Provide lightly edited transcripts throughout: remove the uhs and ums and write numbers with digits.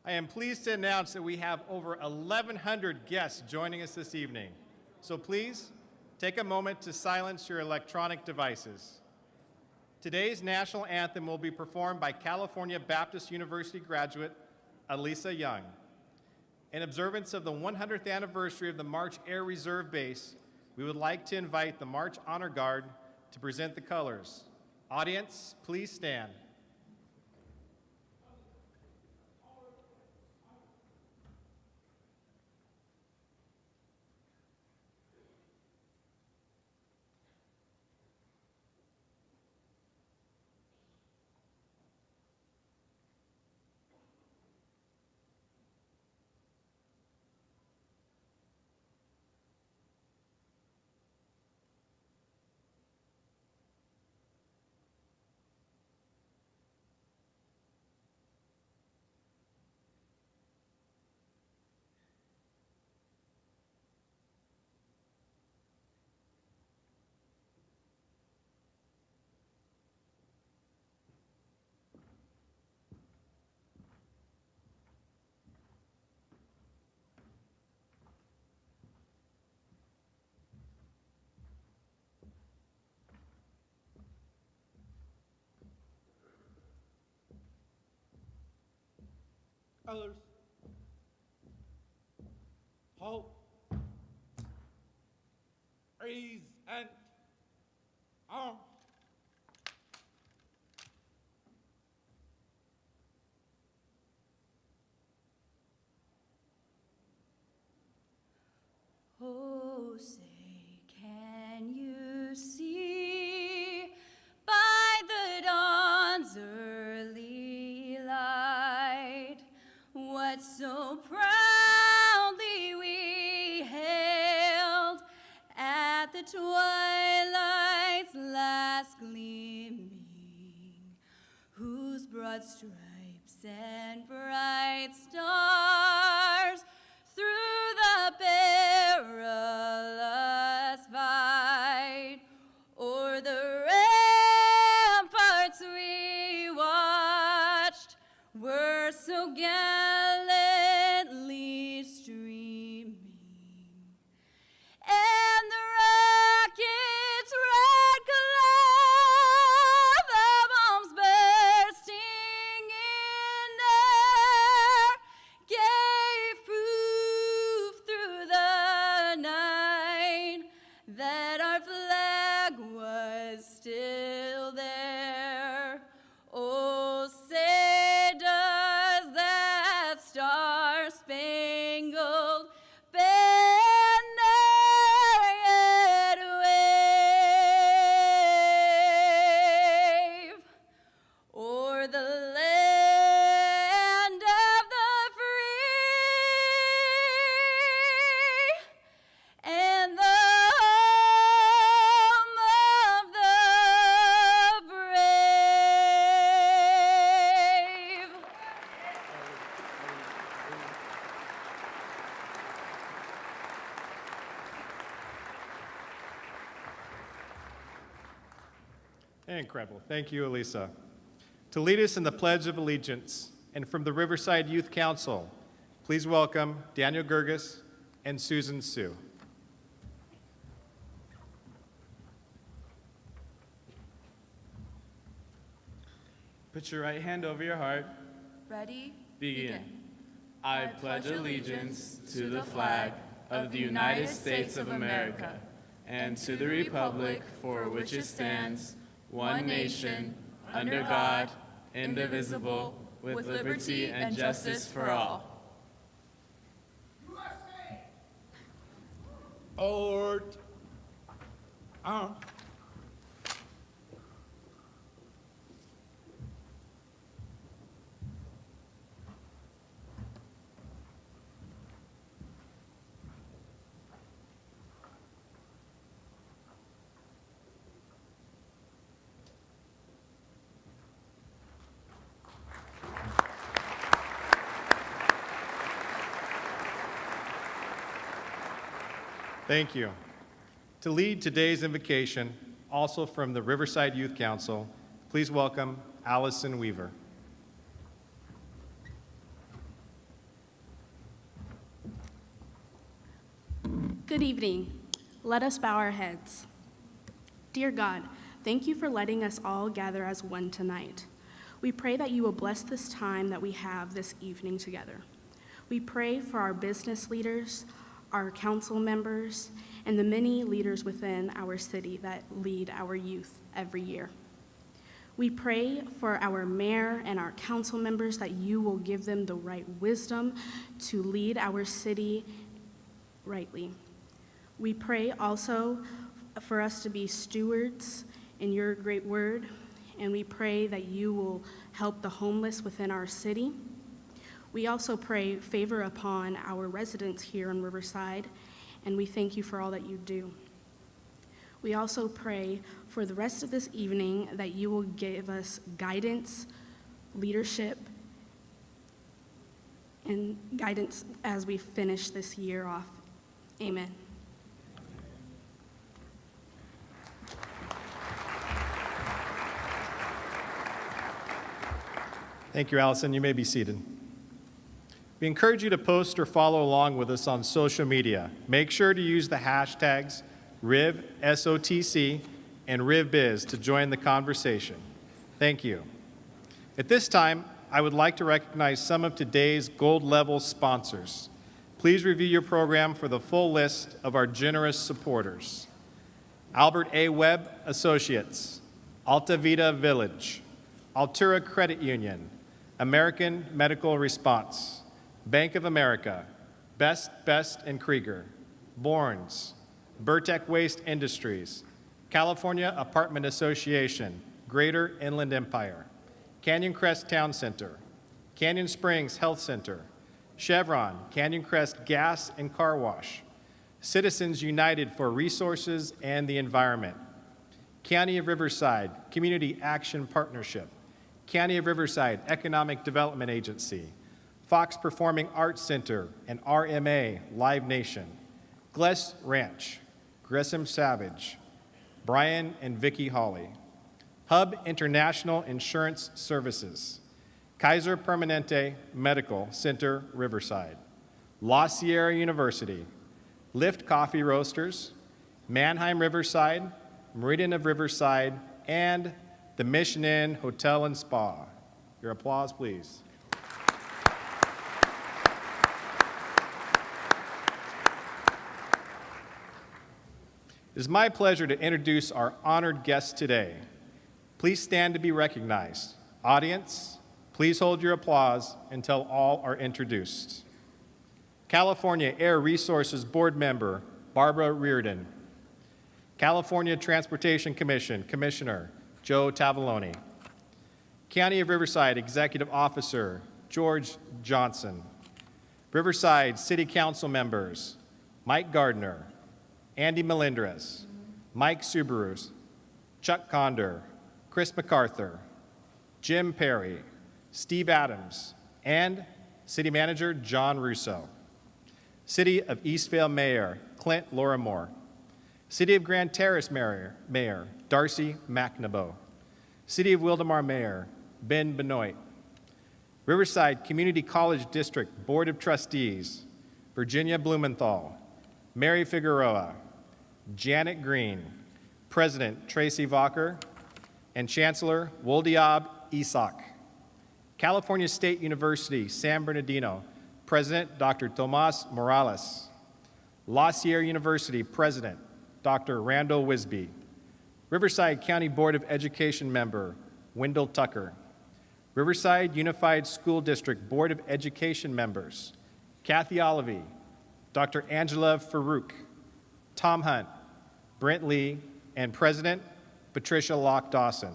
I am pleased to announce that we have over 1,100 guests joining us this evening. So please, take a moment to silence your electronic devices. Today's national anthem will be performed by California Baptist University graduate Alisa Young. In observance of the 100th anniversary of the March Air Reserve Base, we would like to invite the March Honor Guard to present the colors. Audience, please stand. Colors, hope, praise, and arms. Oh, say, can you see by the dawn's early light what so proudly we hailed at the twilight's last gleaming, whose broad stripes and bright stars through the perilous fight o'er the ramparts we watched were so gallantly streaming, and the rocket's red glare, the bombs bursting in air, gave proof through the night that our flag was still there. Oh, say does that star-spangled banner yet wave o'er the land of the free and the home of the brave? Incredible. Thank you, Alisa. To lead us in the Pledge of Allegiance, and from the Riverside Youth Council, please welcome Daniel Gerges and Susan Sue. Put your right hand over your heart. Ready? Begin. I pledge allegiance to the flag of the United States of America and to the republic for which it stands, one nation, under God, indivisible, with liberty and justice for all. Ort, arms. Thank you. To lead today's invocation, also from the Riverside Youth Council, please welcome Allison Weaver. Good evening. Let us bow our heads. Dear God, thank you for letting us all gather as one tonight. We pray that you will bless this time that we have this evening together. We pray for our business leaders, our council members, and the many leaders within our city that lead our youth every year. We pray for our mayor and our council members that you will give them the right wisdom to lead our city rightly. We pray also for us to be stewards in your great word, and we pray that you will help the homeless within our city. We also pray favor upon our residents here in Riverside, and we thank you for all that you do. We also pray for the rest of this evening that you will give us guidance, leadership, and guidance as we finish this year off. Amen. Thank you, Allison. You may be seated. We encourage you to post or follow along with us on social media. Make sure to use the hashtags RivSOTC and RivBiz to join the conversation. Thank you. At this time, I would like to recognize some of today's gold level sponsors. Please review your program for the full list of our generous supporters. Albert A. Webb Associates, Alta Vida Village, Altura Credit Union, American Medical Response, Bank of America, Best and Krieger, Borns, Burtec Waste Industries, California Apartment Association, Greater Inland Empire, Canyon Crest Town Center, Canyon Springs Health Center, Chevron, Canyon Crest Gas and Car Wash, Citizens United for Resources and the Environment, County of Riverside Community Action Partnership, County of Riverside Economic Development Agency, Fox Performing Arts Center and RMA Live Nation, Gless Ranch, Grissom Savage, Brian and Vicki Hawley, Hub International Insurance Services, Kaiser Permanente Medical Center Riverside, La Sierra University, Lift Coffee Roasters, Mannheim Riverside, Meridian of Riverside, and the Mission Inn Hotel and Spa. Your applause, please. It is my pleasure to introduce our honored guests today. Please stand to be recognized. Audience, please hold your applause until all are introduced. California Air Resources Board Member, Barbara Reardon. California Transportation Commission Commissioner, Joe Tavallone. County of Riverside Executive Officer, George Johnson. Riverside City Council members, Mike Gardner, Andy Melendrez, Mike Subarus, Chuck Condor, Chris MacArthur, Jim Perry, Steve Adams, and City Manager John Russo. City of Eastvale Mayor, Clint Lorimore. City of Grand Terrace Mayor, Darcy McNaboe. City of Wildomar Mayor, Ben Benoit. Riverside Community College District Board of Trustees, Virginia Blumenthal, Mary Figueroa, Janet Green, President Tracy Vocker, and Chancellor Woldiab Isak. California State University, San Bernardino, President Dr. Tomas Morales. La Sierra University President Dr. Randall Wisby. Riverside County Board of Education member Wendell Tucker. Riverside Unified School District Board of Education members Kathy Olivey, Dr. Angela Farouk, Tom Hunt, Brent Lee, and President Patricia Locke Dawson.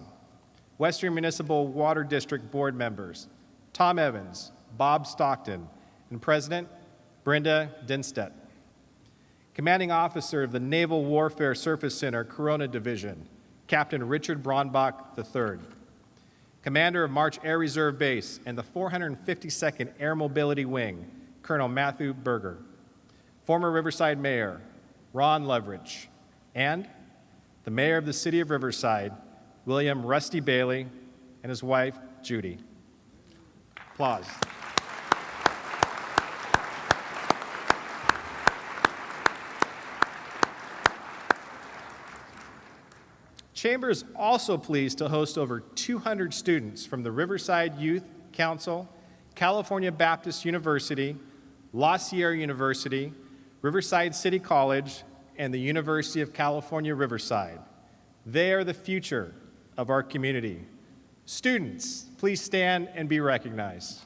Western Municipal Water District Board members Tom Evans, Bob Stockton, and President Brenda Dinstedt. Commanding Officer of the Naval Warfare Surface Center Corona Division, Captain Richard Braunbach III. Commander of March Air Reserve Base and the 452nd Air Mobility Wing, Colonel Matthew Berger. Former Riverside Mayor, Ron Leverage. And the Mayor of the City of Riverside, William Rusty Bailey, and his wife, Judy. Applause. Chamber is also pleased to host over 200 students from the Riverside Youth Council, California Baptist University, La Sierra University, Riverside City College, and the University of California, Riverside. They are the future of our community. Students, please stand and be recognized.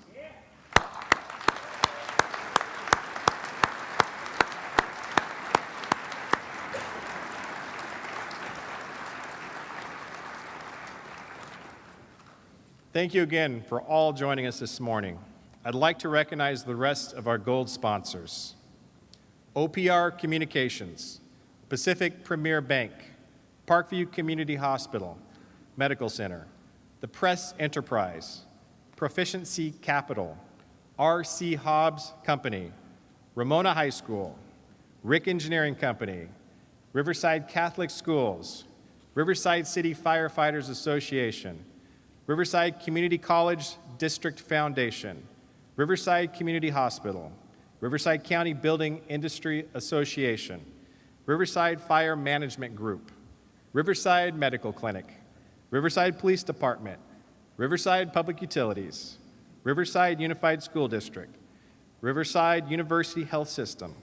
Thank you again for all joining us this morning. I'd like to recognize the rest of our gold sponsors. OPR Communications, Pacific Premier Bank, Parkview Community Hospital, Medical Center, the Press Enterprise, Proficiency Capital, R.C. Hobbs Company, Ramona High School, Rick Engineering Company, Riverside Catholic Schools, Riverside City Firefighters Association, Riverside Community College District Foundation, Riverside Community Hospital, Riverside County Building Industry Association, Riverside Fire Management Group, Riverside Medical Clinic, Riverside Police Department, Riverside Public Utilities, Riverside Unified School District, Riverside University Health System,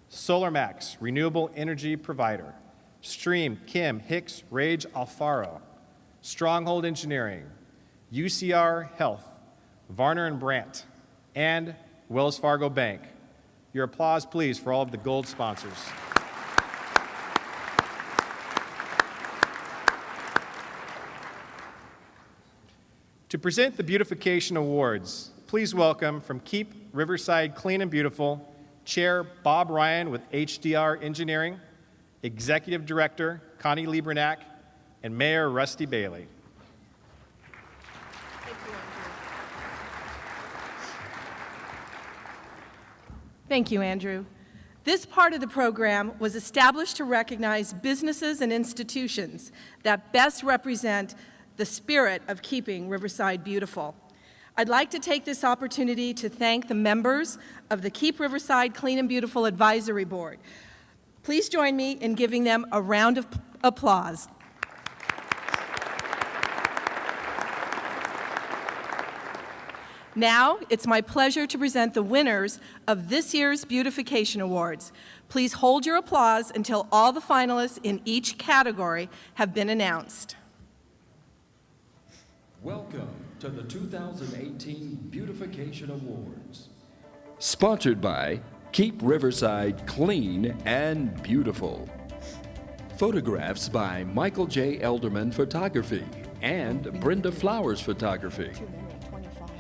SolarMax Renewable Energy Provider, Stream, Kim, Hicks, Rage, Alfaro, Stronghold Engineering, UCR Health, Varner and Brandt, and Wells Fargo Bank. Your applause, please, for all of the gold sponsors. To present the Beautification Awards, please welcome from Keep Riverside Clean and Beautiful, Chair Bob Ryan with HDR Engineering, Executive Director Connie Liebernack, and Mayor Rusty Bailey. Thank you, Andrew. This part of the program was established to recognize businesses and institutions that best represent the spirit of keeping Riverside beautiful. I'd like to take this opportunity to thank the members of the Keep Riverside Clean and Beautiful Advisory Board. Please join me in giving them a round of applause. Now, it's my pleasure to present the winners of this year's Beautification Awards. Please hold your applause until all the finalists in each category have been announced. Welcome to the 2018 Beautification Awards. Sponsored by Keep Riverside Clean and Beautiful. Photographs by Michael J. Elderman Photography and Brenda Flowers Photography.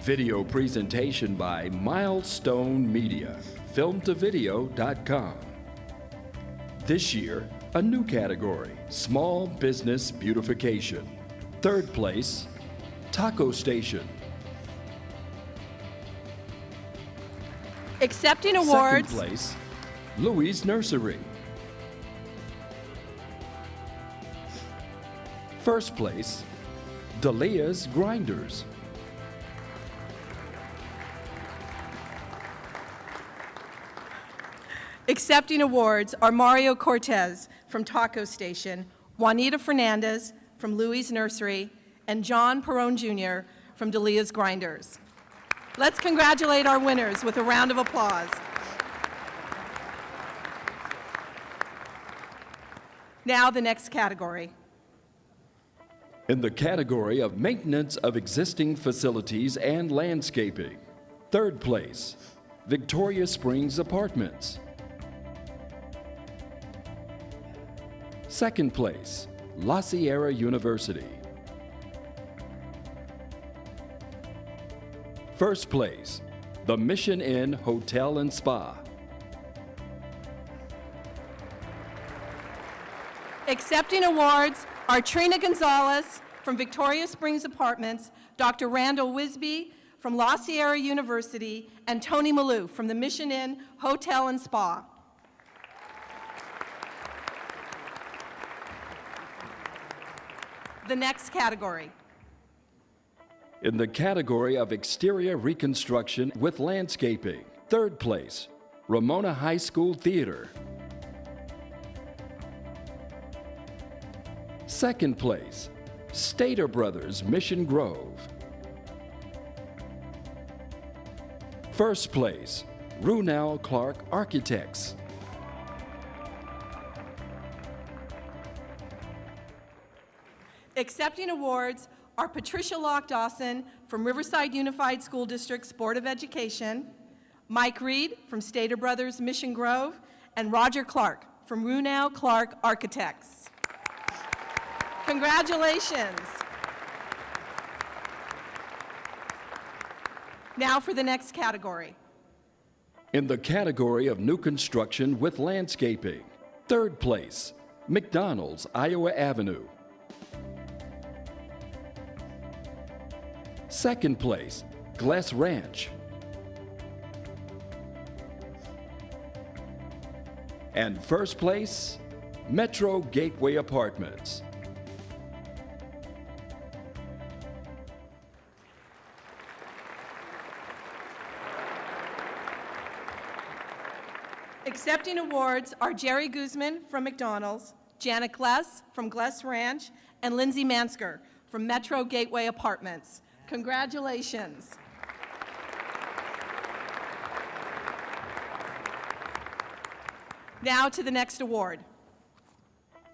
Video presentation by Milestone Media, filmtovideo.com. This year, a new category, Small Business Beautification. Third place, Taco Station. Accepting awards. Second place, Louie's Nursery. First place, Delia's Grinders. Accepting awards are Mario Cortez from Taco Station, Juanita Fernandez from Louie's Nursery, and John Perone Jr. from Delia's Grinders. Let's congratulate our winners with a round of applause. Now the next category. In the category of Maintenance of Existing Facilities and Landscaping. Third place, Victoria Springs Apartments. Second place, La Sierra University. First place, the Mission Inn Hotel and Spa. Accepting awards are Trina Gonzalez from Victoria Springs Apartments, Dr. Randall Wisby from La Sierra University, and Tony Malou from the Mission Inn Hotel and Spa. The next category. In the category of Exterior Reconstruction with Landscaping. Third place, Ramona High School Theater. Second place, Stater Brothers Mission Grove. First place, Runal Clark Architects. Accepting awards are Patricia Locke Dawson from Riverside Unified School District's Board of Education, Mike Reed from Stater Brothers Mission Grove, and Roger Clark from Runal Clark Architects. Congratulations. Now for the next category. In the category of new construction with landscaping, third place, McDonald's Iowa Avenue. Second place, Gless Ranch. And first place, Metro Gateway Apartments. Accepting awards are Jerry Guzman from McDonald's, Janet Gless from Gless Ranch, and Lindsay Mansker from Metro Gateway Apartments. Congratulations. Now to the next award.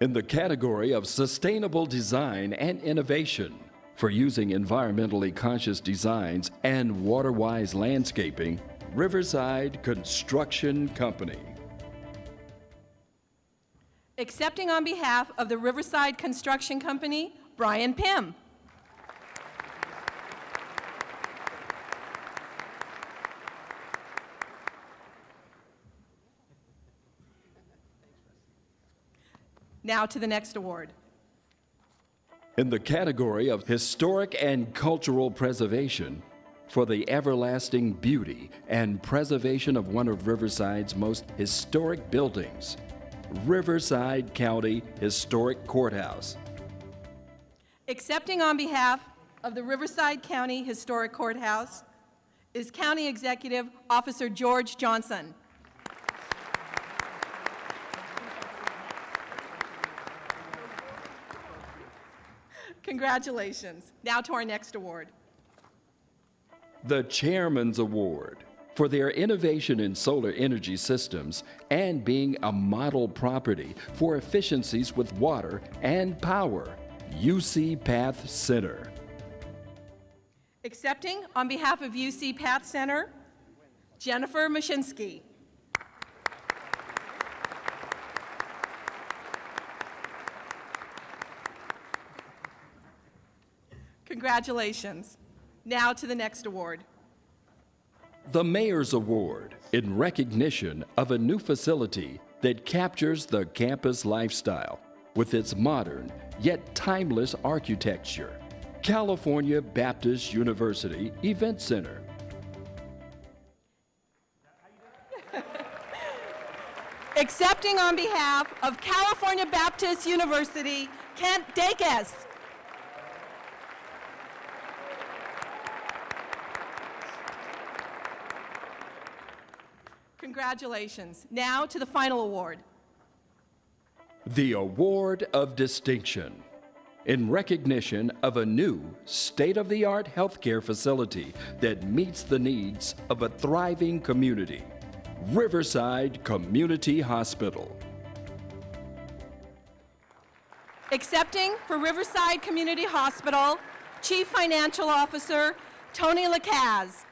In the category of sustainable design and innovation for using environmentally conscious designs and water-wise landscaping, Riverside Construction Company. Accepting on behalf of the Riverside Construction Company, Brian Pym. Now to the next award. In the category of historic and cultural preservation for the everlasting beauty and preservation of one of Riverside's most historic buildings, Riverside County Historic Courthouse. Accepting on behalf of the Riverside County Historic Courthouse is County Executive Officer George Johnson. Congratulations. Now to our next award. The Chairman's Award for their innovation in solar energy systems and being a model property for efficiencies with water and power, UC Path Center. Accepting on behalf of UC Path Center, Jennifer Mashinsky. Congratulations. Now to the next award. The Mayor's Award in recognition of a new facility that captures the campus lifestyle with its modern yet timeless architecture. California Baptist University Event Center. Accepting on behalf of California Baptist University, Kent Dacus. Congratulations. Now to the final award. The Award of Distinction in recognition of a new state-of-the-art healthcare facility that meets the needs of a thriving community. Riverside Community Hospital. Accepting for Riverside Community Hospital, Chief Financial Officer Tony Lacaz.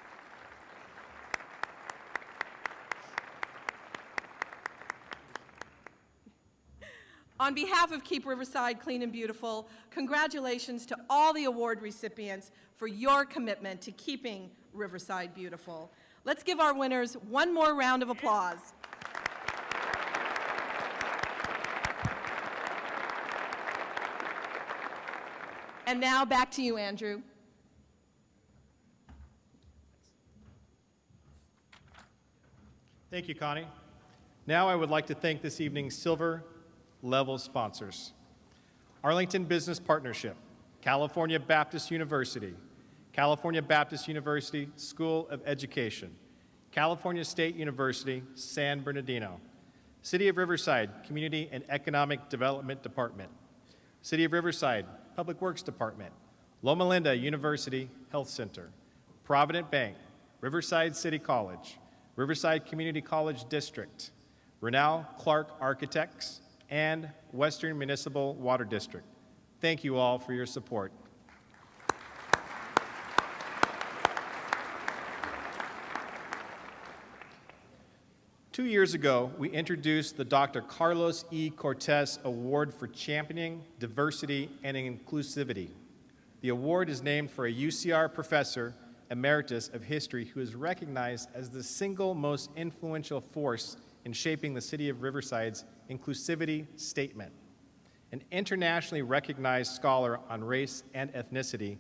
On behalf of Keep Riverside Clean and Beautiful, congratulations to all the award recipients for your commitment to keeping Riverside beautiful. Let's give our winners one more round of applause. And now back to you, Andrew. Thank you, Connie. Now I would like to thank this evening's silver level sponsors: Arlington Business Partnership, California Baptist University, California Baptist University School of Education, California State University, San Bernardino, City of Riverside Community and Economic Development Department, City of Riverside Public Works Department, Loma Linda University Health Center, Provident Bank, Riverside City College, Riverside Community College District, Renal Clark Architects, and Western Municipal Water District. Thank you all for your support. Two years ago, we introduced the Dr. Carlos E. Cortez Award for Championing Diversity and Inclusivity. The award is named for a UCR professor emeritus of history who is recognized as the single most influential force in shaping the City of Riverside's inclusivity statement. An internationally recognized scholar on race and ethnicity,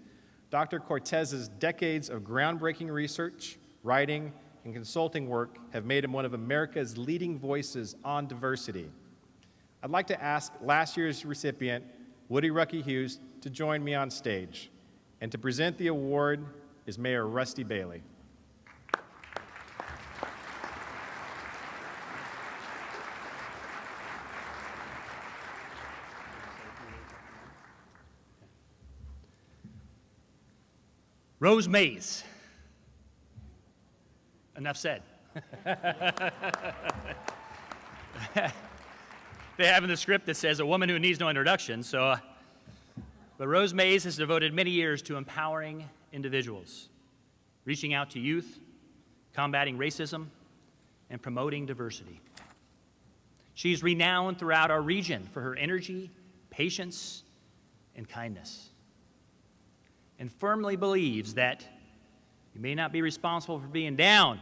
Dr. Cortez's decades of groundbreaking research, writing, and consulting work have made him one of America's leading voices on diversity. I'd like to ask last year's recipient, Woody Rucky Hughes, to join me on stage. And to present the award is Mayor Rusty Bailey. Rose Mays. Enough said. They have in the script that says a woman who needs no introduction, but Rose Mays has devoted many years to empowering individuals, reaching out to youth, combating racism, and promoting diversity. She's renowned throughout our region for her energy, patience, and kindness, and firmly believes that you may not be responsible for being down,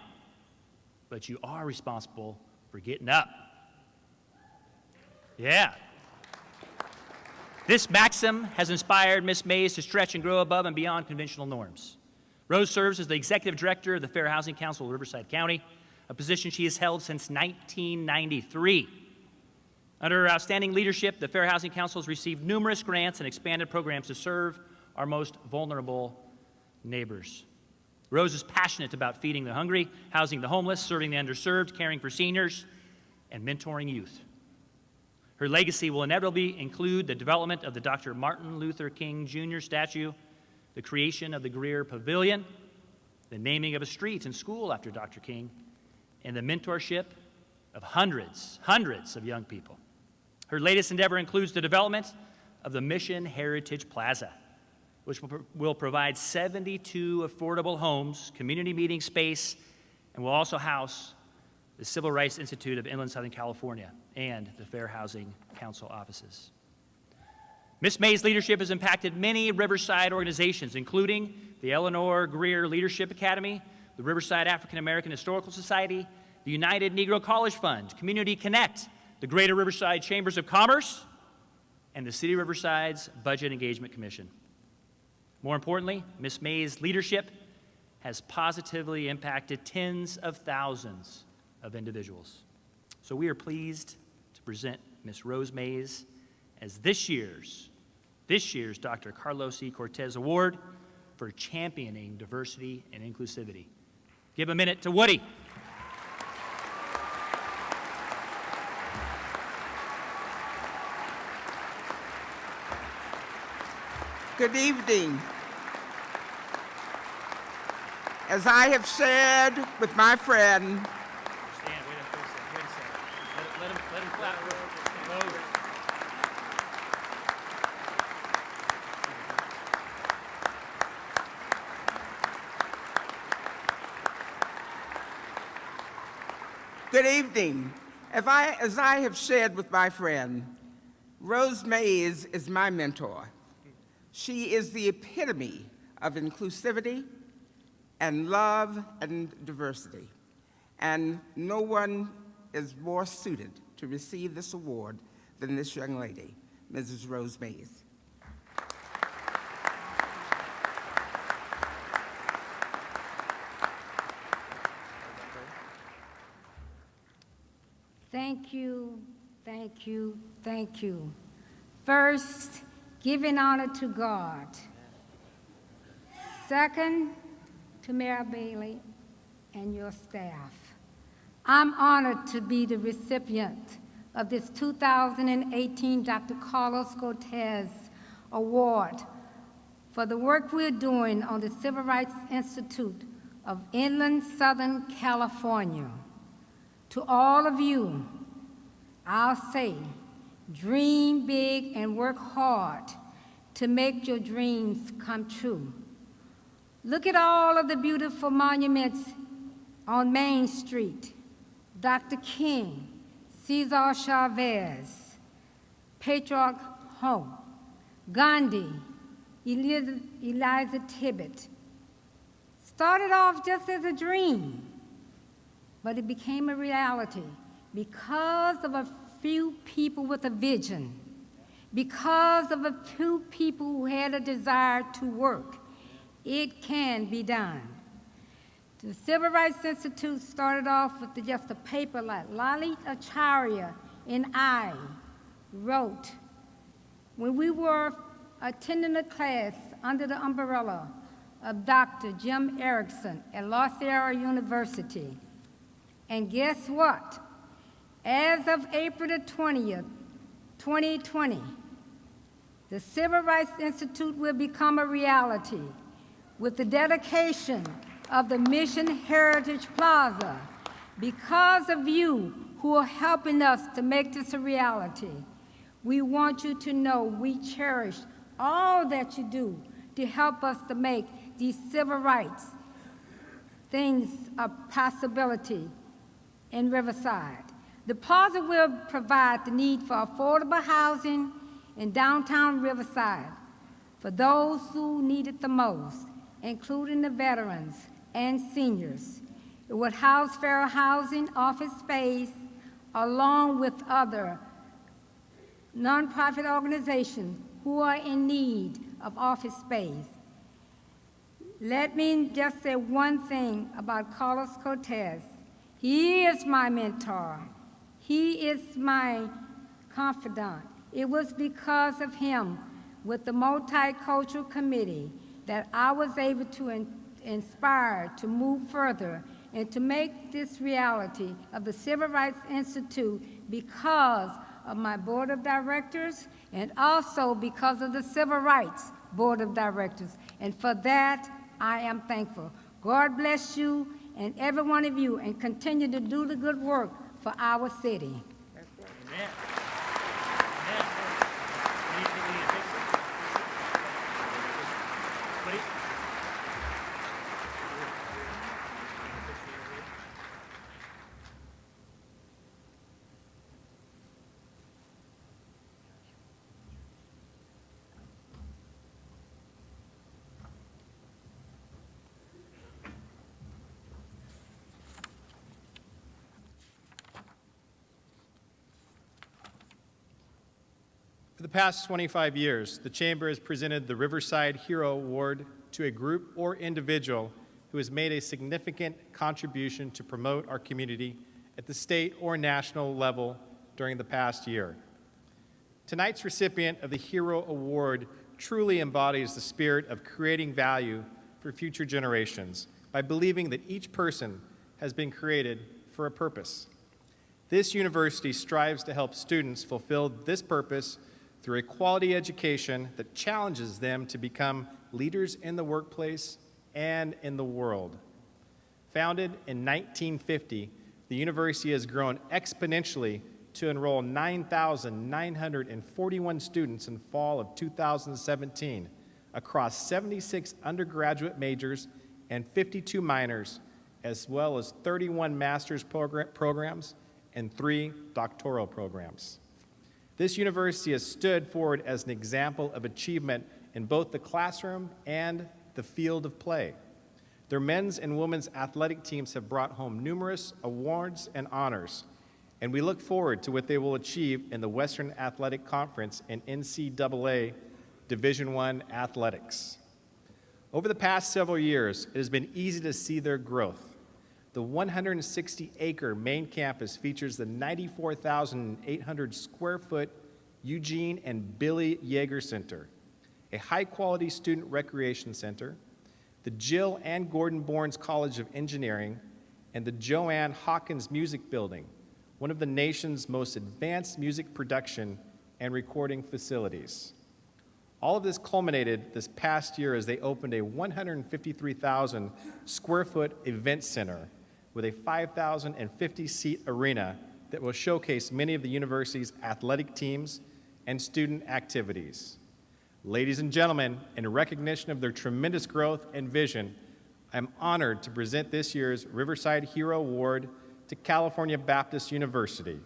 but you are responsible for getting up. Yeah. This maxim has inspired Ms. Mays to stretch and grow above and beyond conventional norms. Rose serves as the Executive Director of the Fair Housing Council of Riverside County, a position she has held since 1993. Under her outstanding leadership, the Fair Housing Council has received numerous grants and expanded programs to serve our most vulnerable neighbors. Rose is passionate about feeding the hungry, housing the homeless, serving the underserved, caring for seniors, and mentoring youth. Her legacy will inevitably include the development of the Dr. Martin Luther King Jr. statue, the creation of the Greer Pavilion, the naming of a street and school after Dr. King, and the mentorship of hundreds of young people. Her latest endeavor includes the development of the Mission Heritage Plaza, which will provide 72 affordable homes, community meeting space, and will also house the Civil Rights Institute of Inland Southern California and the Fair Housing Council offices. Ms. May's leadership has impacted many Riverside organizations, including the Eleanor Greer Leadership Academy, the Riverside African American Historical Society, the United Negro College Fund, Community Connect, the Greater Riverside Chambers of Commerce, and the City of Riverside's Budget Engagement Commission. More importantly, Ms. May's leadership has positively impacted tens of thousands of individuals. So we are pleased to present Ms. Rose Mays as this year's Dr. Carlos E. Cortez Award for championing diversity and inclusivity. Give a minute to Woody. Good evening. As I have shared with my friend, Stand, wait a second. Let him clap. Rose. good evening. As I have shared with my friend, Rose Mays is my mentor. She is the epitome of inclusivity and love and diversity. And no one is more suited to receive this award than this young lady, Mrs. Rose Mays. Thank you, thank you, thank you. First, giving honor to God. Second, to Mayor Bailey and your staff. I'm honored to be the recipient of this 2018 Dr. Carlos Cortez Award for the work we're doing on the Civil Rights Institute of Inland Southern California. To all of you, I'll say, dream big and work hard to make your dreams come true. Look at all of the beautiful monuments on Main Street. Dr. King, Cesar Chavez, Patriarch Ho, Gandhi, Eliza Tibbet. Started off just as a dream, but it became a reality because of a few people with a vision, because of a few people who had a desire to work. It can be done. The Civil Rights Institute started off with just a paper like Lalit Acharya and I wrote when we were attending a class under the umbrella of Dr. Jim Erickson at La Sierra University. And guess what? As of April the 20th, 2020, the Civil Rights Institute will become a reality with the dedication of the Mission Heritage Plaza. Because of you who are helping us to make this a reality, we want you to know we cherish all that you do to help us to make these civil rights things a possibility in Riverside. The plaza will provide the need for affordable housing in downtown Riverside for those who need it the most, including the veterans and seniors. It would house fair housing, office space, along with other nonprofit organizations who are in need of office space. Let me just say one thing about Carlos Cortez. He is my mentor. He is my confidant. It was because of him with the Multicultural Committee that I was able to inspire to move further and to make this reality of the Civil Rights Institute because of my board of directors and also because of the Civil Rights Board of Directors. And for that, I am thankful. God bless you and every one of you and continue to do the good work for our city. Amen. For the past 25 years, the Chamber has presented the Riverside Hero Award to a group or individual who has made a significant contribution to promote our community at the state or national level during the past year. Tonight's recipient of the Hero Award truly embodies the spirit of creating value for future generations by believing that each person has been created for a purpose. This university strives to help students fulfill this purpose through a quality education that challenges them to become leaders in the workplace and in the world. Founded in 1950, the university has grown exponentially to enroll 9,941 students in fall of 2017 across 76 undergraduate majors and 52 minors, as well as 31 master's programs and 3 doctoral programs. This university has stood forward as an example of achievement in both the classroom and the field of play. Their men's and women's athletic teams have brought home numerous awards and honors, and we look forward to what they will achieve in the Western Athletic Conference and NCAA Division I athletics. Over the past several years, it has been easy to see their growth. The 160-acre main campus features the 94,800 square foot Eugene and Billy Yeager Center, a high-quality student recreation center, the Jill and Gordon Borns College of Engineering, and the Joanne Hawkins Music Building, one of the nation's most advanced music production and recording facilities. All of this culminated this past year as they opened a 153,000 square foot event center with a 5,050-seat arena that will showcase many of the university's athletic teams and student activities. Ladies and gentlemen, in recognition of their tremendous growth and vision, I'm honored to present this year's Riverside Hero Award to California Baptist University.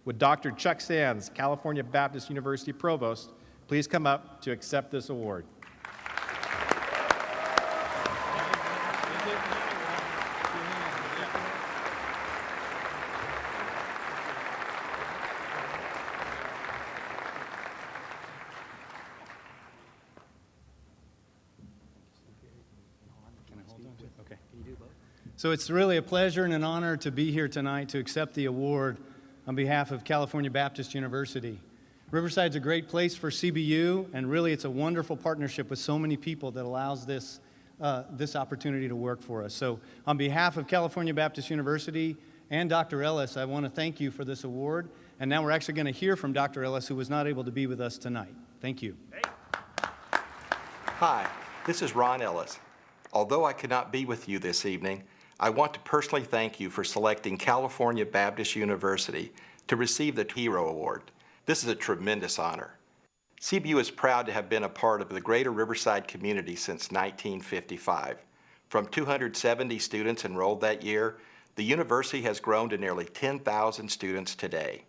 Would Dr. Chuck Sands, California Baptist University Provost, please come up to accept this award. So it's really a pleasure and an honor to be here tonight to accept the award on behalf of California Baptist University. Riverside's a great place for CBU, and really it's a wonderful partnership with so many people that allows this opportunity to work for us. So on behalf of California Baptist University and Dr. Ellis, I want to thank you for this award. And now we're actually going to hear from Dr. Ellis, who was not able to be with us tonight. Thank you. Hi, this is Ron Ellis. Although I could not be with you this evening, I want to personally thank you for selecting California Baptist University to receive the Hero Award. This is a tremendous honor. CBU is proud to have been a part of the greater Riverside community since 1955. From 270 students enrolled that year, the university has grown to nearly 10,000 students today,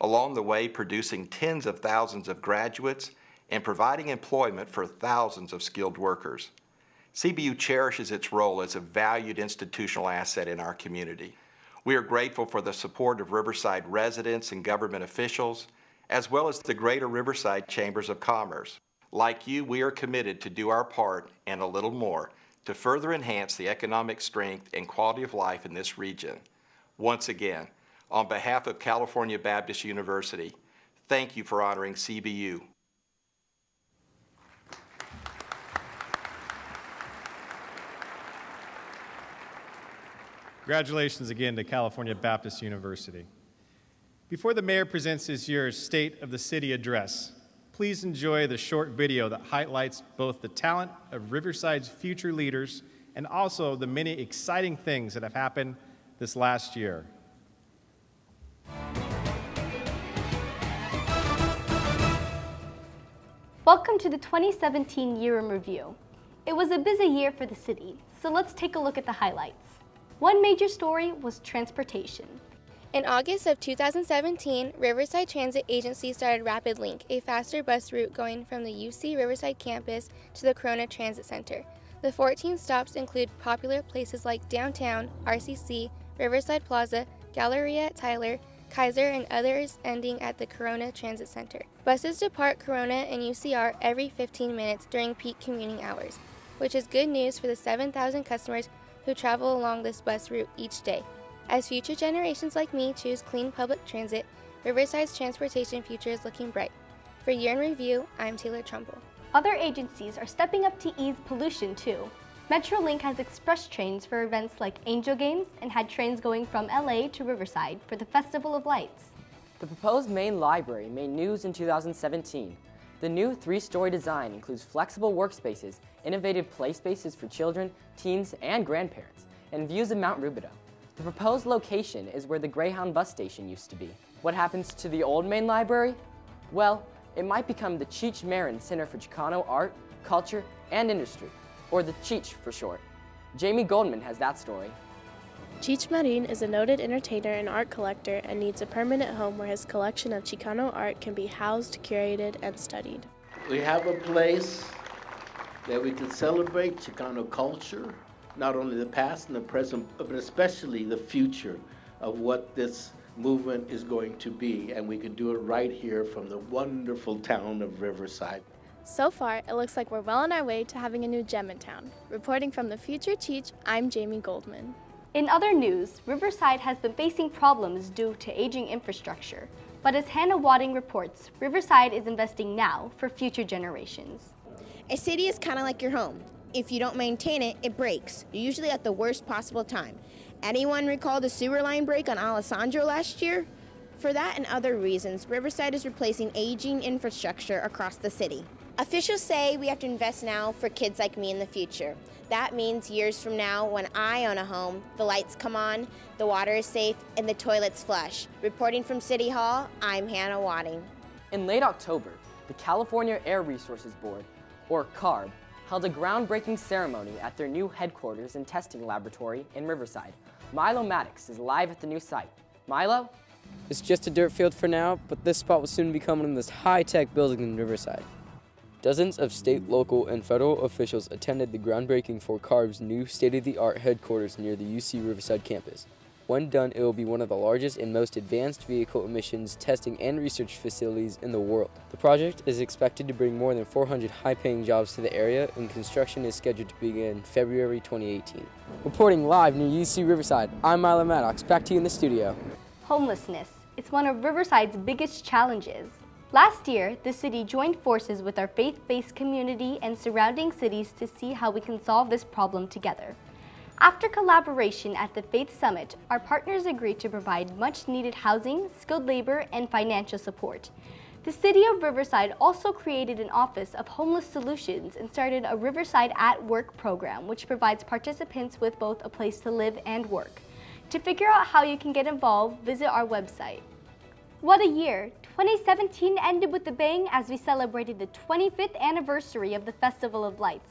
along the way producing tens of thousands of graduates and providing employment for thousands of skilled workers. CBU cherishes its role as a valued institutional asset in our community. We are grateful for the support of Riverside residents and government officials, as well as the greater Riverside Chambers of Commerce. Like you, we are committed to do our part and a little more to further enhance the economic strength and quality of life in this region. Once again, on behalf of California Baptist University, thank you for honoring CBU. Congratulations again to California Baptist University. Before the mayor presents this year's State of the City address, please enjoy the short video that highlights both the talent of Riverside's future leaders and also the many exciting things that have happened this last year. Welcome to the 2017 Year in Review. It was a busy year for the city, so let's take a look at the highlights. One major story was transportation. In August of 2017, Riverside Transit Agency started Rapid Link, a faster bus route going from the UC Riverside campus to the Corona Transit Center. The 14 stops include popular places like downtown, RCC, Riverside Plaza, Galleria at Tyler, Kaiser, and others ending at the Corona Transit Center. Buses depart Corona and UCR every 15 minutes during peak commuting hours, which is good news for the 7,000 customers who travel along this bus route each day. As future generations like me choose clean public transit, Riverside's transportation future is looking bright. For Year in Review, I'm Taylor Trumbull. Other agencies are stepping up to ease pollution too. Metrolink has express trains for events like Angel Games and had trains going from LA to Riverside for the Festival of Lights. The proposed main library made news in 2017. The new 3-story design includes flexible workspaces, innovative play spaces for children, teens, and grandparents, and views of Mount Rubidoux. The proposed location is where the Greyhound bus station used to be. What happens to the old main library? Well, it might become the Cheech Marin Center for Chicano Art, Culture, and Industry, or the Cheech for short. Jamie Goldman has that story. Cheech Marin is a noted entertainer and art collector and needs a permanent home where his collection of Chicano art can be housed, curated, and studied. We have a place that we can celebrate Chicano culture, not only the past and the present, but especially the future of what this movement is going to be. And we can do it right here from the wonderful town of Riverside. So far, it looks like we're well on our way to having a new gem in town. Reporting from the future Cheech, I'm Jamie Goldman. In other news, Riverside has been facing problems due to aging infrastructure. But as Hannah Wadding reports, Riverside is investing now for future generations. A city is kind of like your home. If you don't maintain it, it breaks, usually at the worst possible time. Anyone recall the sewer line break on Alessandro last year? For that and other reasons, Riverside is replacing aging infrastructure across the city. Officials say we have to invest now for kids like me in the future. That means years from now, when I own a home, the lights come on, the water is safe, and the toilets flush. Reporting from City Hall, I'm Hannah Wadding. In late October, the California Air Resources Board, or CARB, held a groundbreaking ceremony at their new headquarters and testing laboratory in Riverside. Milo Maddox is live at the new site. Milo? It's just a dirt field for now, but this spot will soon become one of the most high-tech buildings in Riverside. Dozens of state, local, and federal officials attended the groundbreaking for CARB's new state-of-the-art headquarters near the UC Riverside campus. When done, it will be one of the largest and most advanced vehicle emissions testing and research facilities in the world. The project is expected to bring more than 400 high-paying jobs to the area, and construction is scheduled to begin February 2018. Reporting live near UC Riverside, I'm Milo Maddox. Back to you in the studio. Homelessness. It's one of Riverside's biggest challenges. Last year, the city joined forces with our faith-based community and surrounding cities to see how we can solve this problem together. After collaboration at the Faith Summit, our partners agreed to provide much-needed housing, skilled labor, and financial support. The City of Riverside also created an Office of Homeless Solutions and started a Riverside at Work program, which provides participants with both a place to live and work. To figure out how you can get involved, visit our website. What a year! 2017 ended with a bang as we celebrated the 25th anniversary of the Festival of Lights.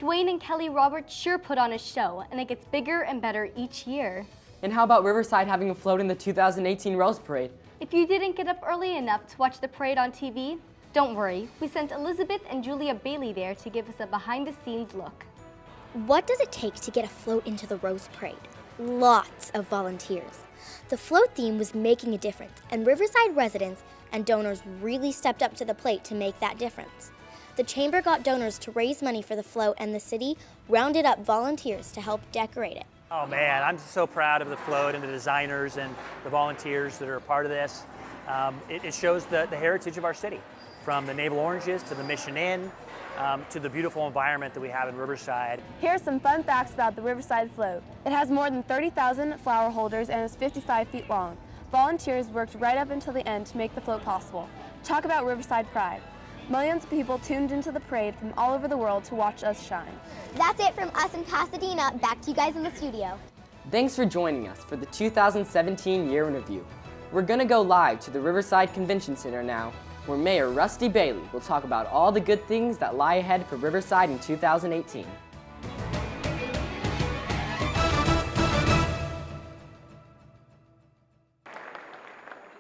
Dwayne and Kelly Roberts sure put on a show, and it gets bigger and better each year. And how about Riverside having a float in the 2018 Rose Parade? If you didn't get up early enough to watch the parade on TV, don't worry. We sent Elizabeth and Julia Bailey there to give us a behind-the-scenes look. What does it take to get a float into the Rose Parade? Lots of volunteers. The float theme was making a difference, and Riverside residents and donors really stepped up to the plate to make that difference. The Chamber got donors to raise money for the float, and the city rounded up volunteers to help decorate it. Oh man, I'm so proud of the float and the designers and the volunteers that are a part of this. It shows the heritage of our city, from the Naval Oranges to the Mission Inn, to the beautiful environment that we have in Riverside. Here are some fun facts about the Riverside Float. It has more than 30,000 flower holders and is 55 feet long. Volunteers worked right up until the end to make the float possible. Talk about Riverside pride. Millions of people tuned into the parade from all over the world to watch us shine. That's it from us in Pasadena. Back to you guys in the studio. Thanks for joining us for the 2017 Year in Review. We're going to go live to the Riverside Convention Center now, where Mayor Rusty Bailey will talk about all the good things that lie ahead for Riverside in 2018.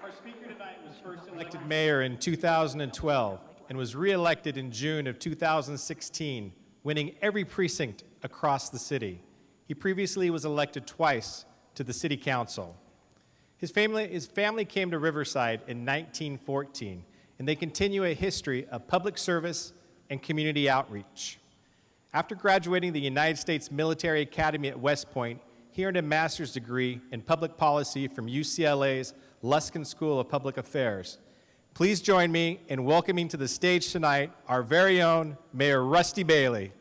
Our speaker tonight was first elected mayor in 2012 and was re-elected in June of 2016, winning every precinct across the city. He previously was elected twice to the city council. His family came to Riverside in 1914, and they continue a history of public service and community outreach. After graduating the United States Military Academy at West Point, he earned a master's degree in public policy from UCLA's Luskin School of Public Affairs. Please join me in welcoming to the stage tonight our very own Mayor Rusty Bailey.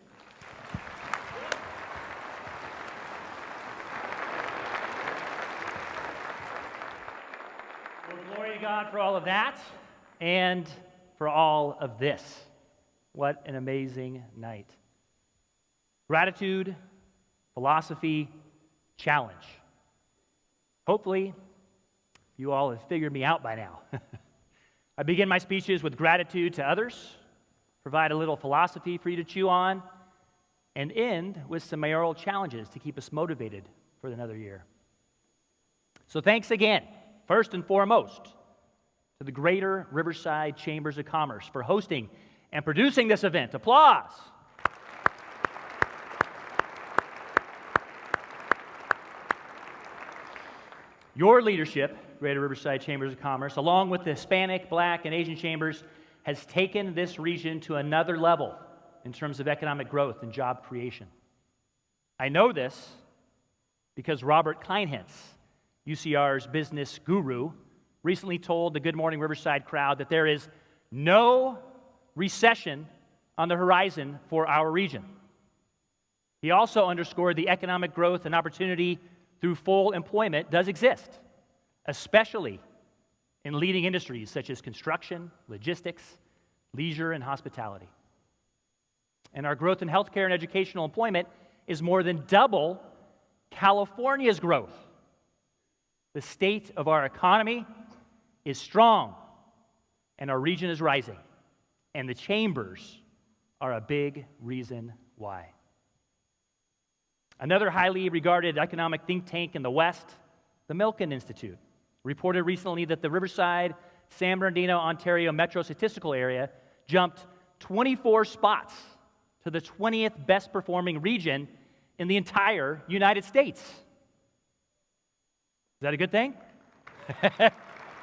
Well, glory to God for all of that and for all of this. What an amazing night. Gratitude, philosophy, challenge. Hopefully, you all have figured me out by now. I begin my speeches with gratitude to others, provide a little philosophy for you to chew on, and end with some mayoral challenges to keep us motivated for another year. So thanks again, first and foremost, to the Greater Riverside Chambers of Commerce for hosting and producing this event. Applause. Your leadership, Greater Riverside Chambers of Commerce, along with the Hispanic, Black, and Asian chambers, has taken this region to another level in terms of economic growth and job creation. I know this because Robert Kleinhentz, UCR's business guru, recently told the Good Morning Riverside crowd that there is no recession on the horizon for our region. He also underscored the economic growth and opportunity through full employment does exist, especially in leading industries such as construction, logistics, leisure, and hospitality. And our growth in healthcare and educational employment is more than double California's growth. The state of our economy is strong, and our region is rising, and the chambers are a big reason why. Another highly regarded economic think tank in the West, the Milken Institute, reported recently that the Riverside, San Bernardino, Ontario metro statistical area jumped 24 spots to the 20th best performing region in the entire United States. Is that a good thing?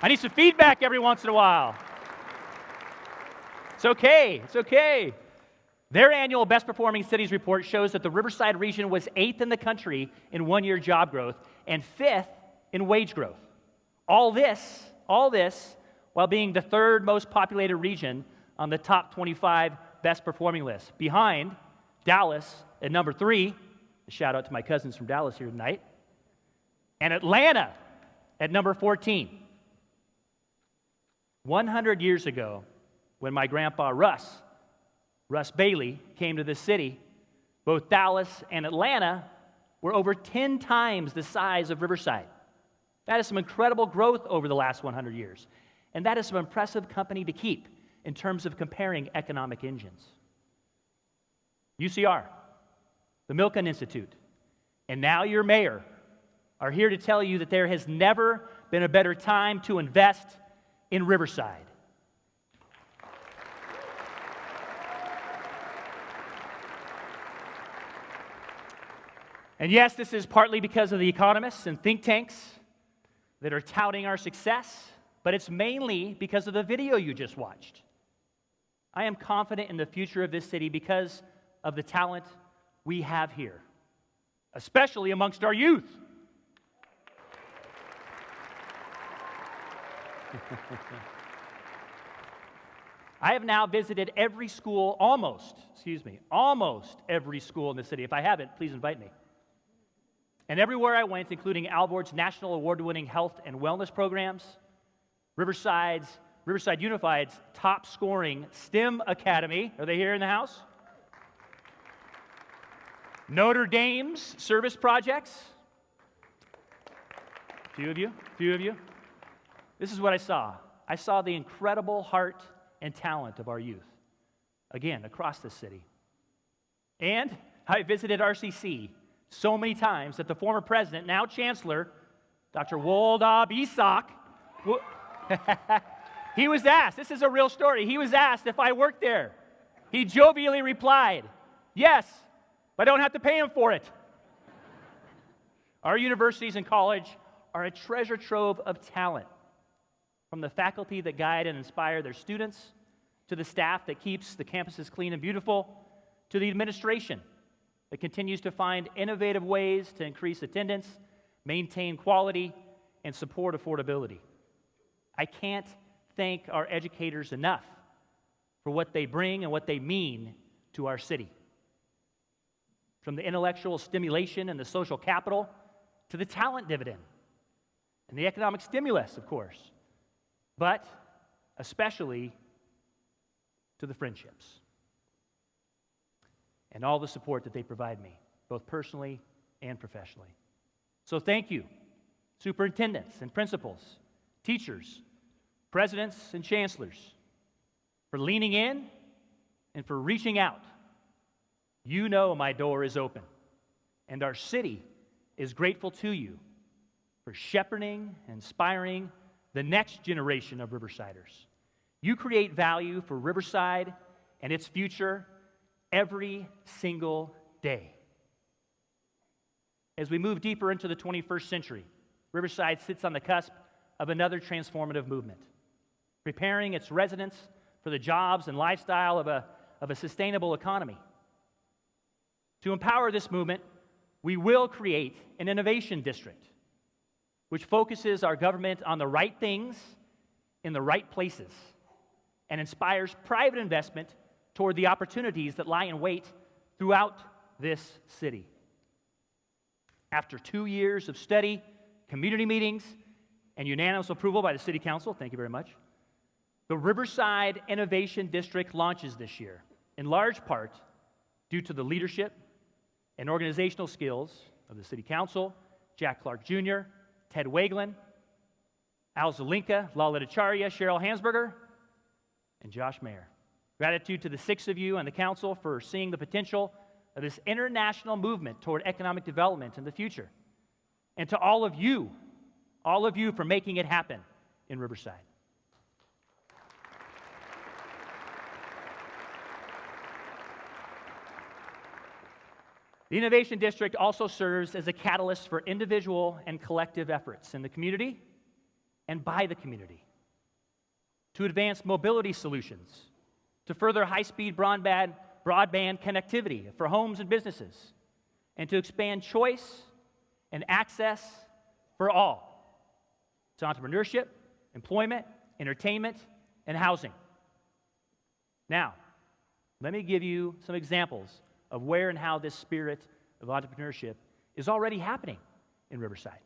I need some feedback every once in a while. It's okay, it's okay. Their annual Best Performing Cities report shows that the Riverside region was 8th in the country in one-year job growth and 5th in wage growth. All this while being the 3rd most populated region on the top 25 best performing list, behind Dallas at number 3, a shout out to my cousins from Dallas here tonight, and Atlanta at number 14. 100 years ago, when my grandpa Russ Bailey, came to this city, both Dallas and Atlanta were over 10 times the size of Riverside. That is some incredible growth over the last 100 years. And that is some impressive company to keep in terms of comparing economic engines. UCR, the Milken Institute, and now your mayor are here to tell you that there has never been a better time to invest in Riverside. And yes, this is partly because of the economists and think tanks that are touting our success, but it's mainly because of the video you just watched. I am confident in the future of this city because of the talent we have here, especially amongst our youth. I have now visited every school, almost every school in the city. If I haven't, please invite me. And everywhere I went, including Alvord's national award-winning health and wellness programs, Riverside Unified's top-scoring STEM Academy, are they here in the house? Notre Dame's service projects, a few of you. This is what I saw. I saw the incredible heart and talent of our youth, again, across the city. And I visited RCC so many times that the former president, now chancellor, Dr. Woldab Isak, he was asked, this is a real story, he was asked if I worked there. He jovially replied, yes, but I don't have to pay him for it. Our universities and college are a treasure trove of talent, from the faculty that guide and inspire their students, to the staff that keeps the campuses clean and beautiful, to the administration that continues to find innovative ways to increase attendance, maintain quality, and support affordability. I can't thank our educators enough for what they bring and what they mean to our city. From the intellectual stimulation and the social capital to the talent dividend and the economic stimulus, of course, but especially to the friendships and all the support that they provide me, both personally and professionally. So thank you, superintendents and principals, teachers, presidents and chancellors, for leaning in and for reaching out. You know my door is open, and our city is grateful to you for shepherding and inspiring the next generation of Riversiders. You create value for Riverside and its future every single day. As we move deeper into the 21st century, Riverside sits on the cusp of another transformative movement, preparing its residents for the jobs and lifestyle of a sustainable economy. To empower this movement, we will create an innovation district which focuses our government on the right things in the right places and inspires private investment toward the opportunities that lie in wait throughout this city. After 2 years of study, community meetings, and unanimous approval by the City Council, thank you very much, the Riverside Innovation District launches this year, in large part due to the leadership and organizational skills of the City Council, Jack Clark Jr., Ted Wagelin, Al Zelinka, Lala Acharya, Cheryl Hansberger, and Josh Mayer. Gratitude to the 6 of you and the Council for seeing the potential of this international movement toward economic development in the future. And to all of you for making it happen in Riverside. The Innovation District also serves as a catalyst for individual and collective efforts in the community and by the community to advance mobility solutions, to further high-speed broadband connectivity for homes and businesses, and to expand choice and access for all to entrepreneurship, employment, entertainment, and housing. Now, let me give you some examples of where and how this spirit of entrepreneurship is already happening in Riverside.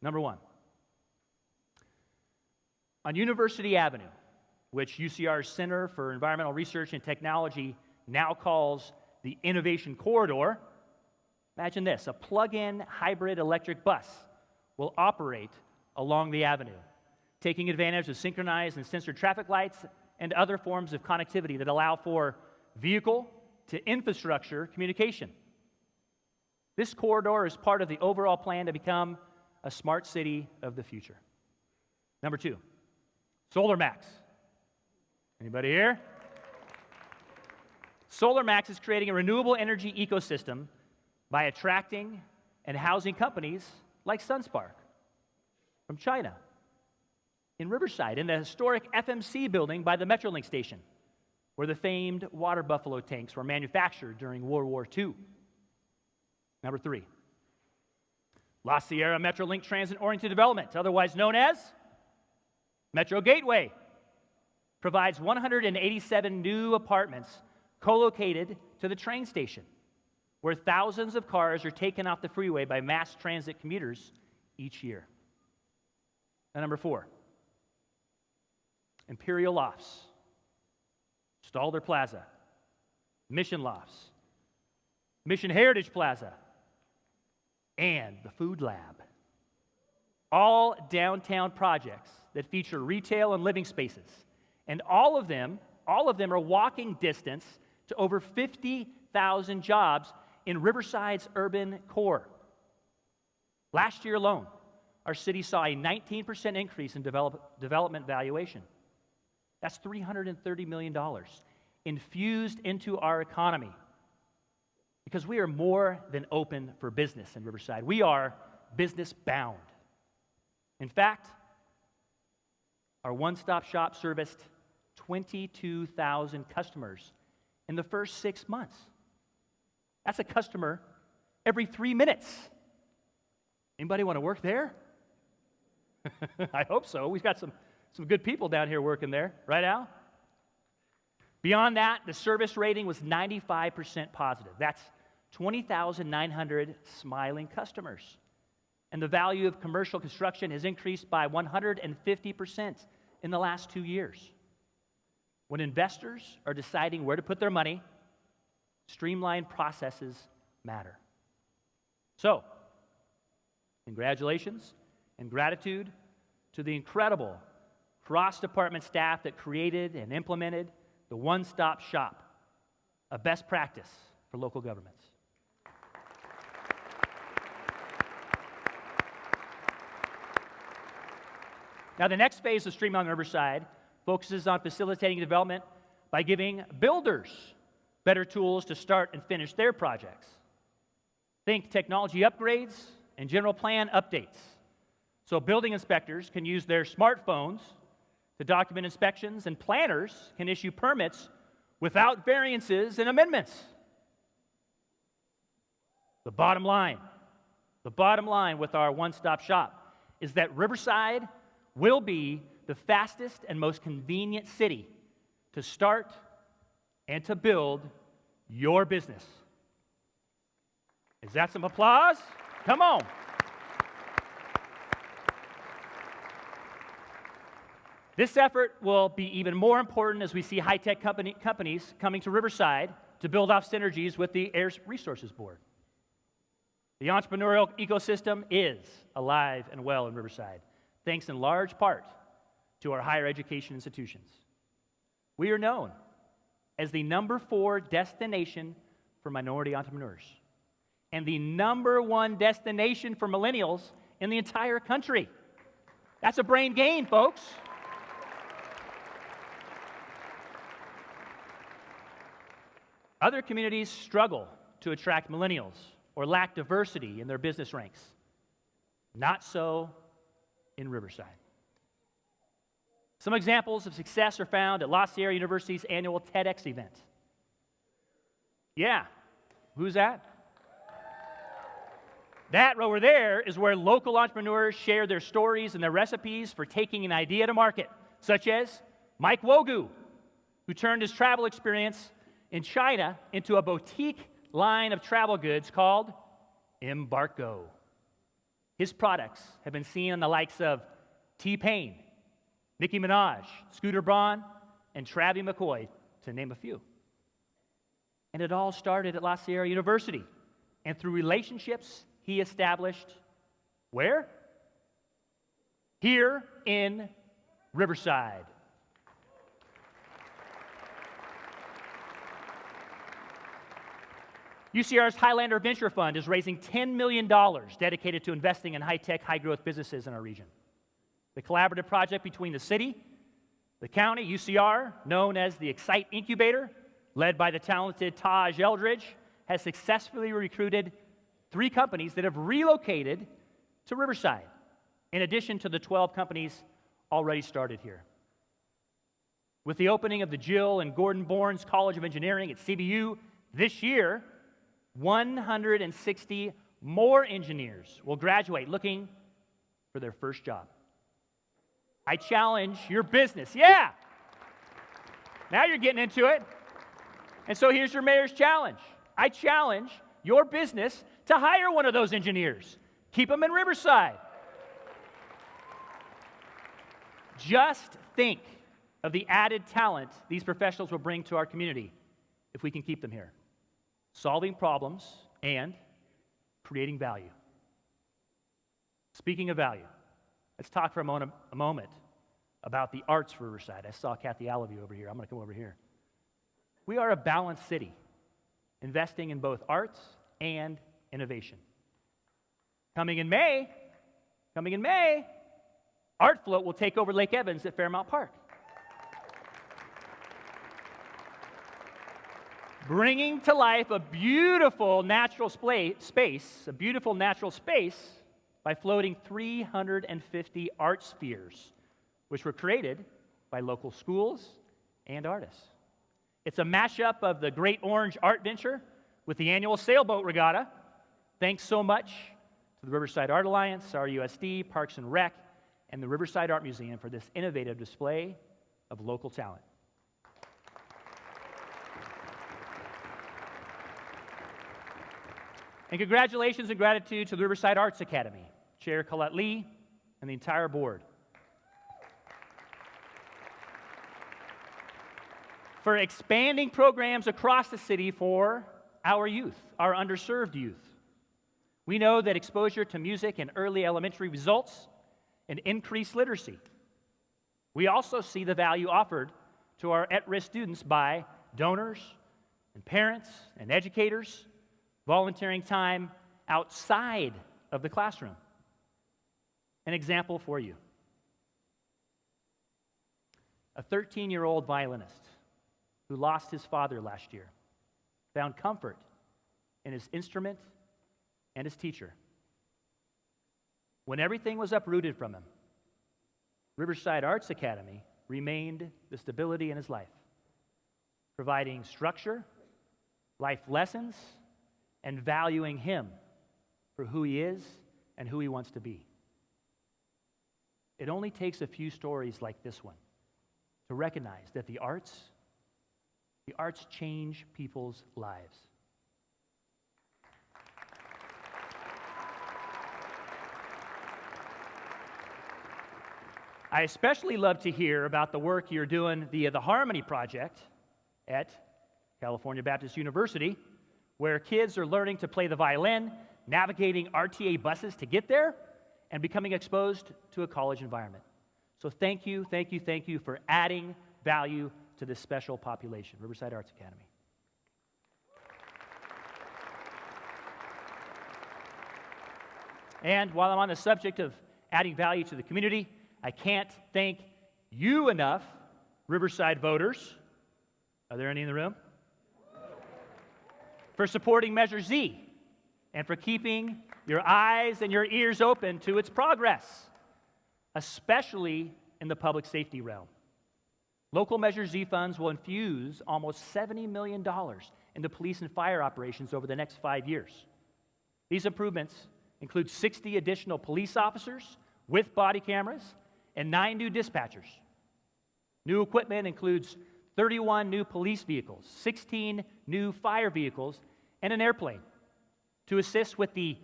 Number 1, on University Avenue, which UCR's Center for Environmental Research and Technology now calls the Innovation Corridor, imagine this, a plug-in hybrid electric bus will operate along the avenue, taking advantage of synchronized and sensored traffic lights and other forms of connectivity that allow for vehicle to infrastructure communication. This corridor is part of the overall plan to become a smart city of the future. Number 2, SolarMax. Anybody here? SolarMax is creating a renewable energy ecosystem by attracting and housing companies like SunSpark from China in Riverside, in the historic FMC building by the Metrolink station, where the famed water buffalo tanks were manufactured during World War II. Number 3, La Sierra Metrolink Transit-Oriented Development, otherwise known as Metro Gateway, provides 187 new apartments co-located to the train station, where thousands of cars are taken off the freeway by mass transit commuters each year. And number 4, Imperial Lofts, Stalder Plaza, Mission Lofts, Mission Heritage Plaza, and the Food Lab. All downtown projects that feature retail and living spaces. And all of them are walking distance to over 50,000 jobs in Riverside's urban core. Last year alone, our city saw a 19% increase in development valuation. That's $330 million infused into our economy, because we are more than open for business in Riverside. We are business bound. In fact, our one-stop shop serviced 22,000 customers in the first 6 months. That's a customer every 3 minutes. Anybody want to work there? I hope so. We've got some good people down here working there, right, Al? Beyond that, the service rating was 95% positive. That's 20,900 smiling customers. And the value of commercial construction has increased by 150% in the last 2 years. When investors are deciding where to put their money, streamlined processes matter. So, congratulations and gratitude to the incredible cross-department staff that created and implemented the One-Stop Shop, a best practice for local governments. Now, the next phase of Streamline Riverside focuses on facilitating development by giving builders better tools to start and finish their projects. Think technology upgrades and general plan updates, so building inspectors can use their smartphones to document inspections, and planners can issue permits without variances and amendments. The bottom line with our one-stop shop is that Riverside will be the fastest and most convenient city to start and to build your business. Is that some applause? Come on. This effort will be even more important as we see high-tech companies coming to Riverside to build off synergies with the Air Resources Board. The entrepreneurial ecosystem is alive and well in Riverside, thanks in large part to our higher education institutions. We are known as the #4 destination for minority entrepreneurs and the #1 destination for millennials in the entire country. That's a brain gain, folks. Other communities struggle to attract millennials or lack diversity in their business ranks. Not so in Riverside. Some examples of success are found at La Sierra University's annual TEDx event. Yeah, who's that? That over there is where local entrepreneurs share their stories and their recipes for taking an idea to market, such as Mike Wogu, who turned his travel experience in China into a boutique line of travel goods called Embarco. His products have been seen on the likes of T-Pain, Nicki Minaj, Scooter Braun, and Travie McCoy, to name a few. And it all started at La Sierra University, and through relationships he established where? Here in Riverside. UCR's Highlander Venture Fund is raising $10 million dedicated to investing in high-tech, high-growth businesses in our region. The collaborative project between the city, the county, UCR, known as the Excite Incubator, led by the talented Taj Eldridge, has successfully recruited 3 companies that have relocated to Riverside, in addition to the 12 companies already started here. With the opening of the Jill and Gordon Bournes College of Engineering at CBU this year, 160 more engineers will graduate looking for their first job. I challenge your business. Yeah! Now you're getting into it. And so here's your mayor's challenge. I challenge your business to hire one of those engineers. Keep them in Riverside. Just think of the added talent these professionals will bring to our community if we can keep them here. Solving problems and creating value. Speaking of value, let's talk for a moment about the arts for Riverside. I saw Kathy Allavue over here. I'm going to come over here. We are a balanced city, investing in both arts and innovation. Coming in May, Art Float will take over Lake Evans at Fairmount Park. Bringing to life a beautiful natural space by floating 350 art spheres, which were created by local schools and artists. It's a mashup of the Great Orange Art Venture with the annual sailboat regatta. Thanks so much to the Riverside Art Alliance, RUSD, Parks and Rec, and the Riverside Art Museum for this innovative display of local talent. And congratulations and gratitude to the Riverside Arts Academy, Chair Colette Lee, and the entire board for expanding programs across the city for our youth, our underserved youth. We know that exposure to music in early elementary results in increased literacy. We also see the value offered to our at-risk students by donors and parents and educators volunteering time outside of the classroom. An example for you. A 13-year-old violinist who lost his father last year found comfort in his instrument and his teacher. When everything was uprooted from him, Riverside Arts Academy remained the stability in his life, providing structure, life lessons, and valuing him for who he is and who he wants to be. It only takes a few stories like this one to recognize that the arts change people's lives. I especially love to hear about the work you're doing via the Harmony Project at California Baptist University, where kids are learning to play the violin, navigating RTA buses to get there, and becoming exposed to a college environment. So thank you for adding value to this special population, Riverside Arts Academy. And while I'm on the subject of adding value to the community, I can't thank you enough, Riverside voters. Are there any in the room? For supporting Measure Z and for keeping your eyes and your ears open to its progress, especially in the public safety realm. Local Measure Z funds will infuse almost $70 million into police and fire operations over the next 5 years. These improvements include 60 additional police officers with body cameras and 9 new dispatchers. New equipment includes 31 new police vehicles, 16 new fire vehicles, and an airplane to assist with the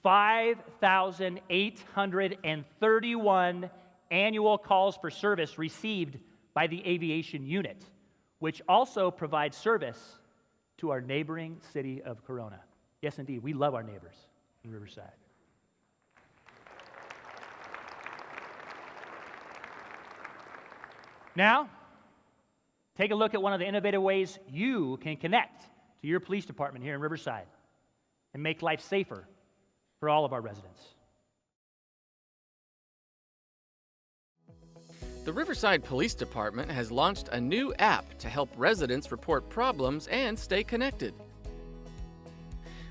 5,831 annual calls for service received by the aviation unit, which also provides service to our neighboring city of Corona. Yes, indeed, we love our neighbors in Riverside. Now, take a look at one of the innovative ways you can connect to your police department here in Riverside and make life safer for all of our residents. The Riverside Police Department has launched a new app to help residents report problems and stay connected.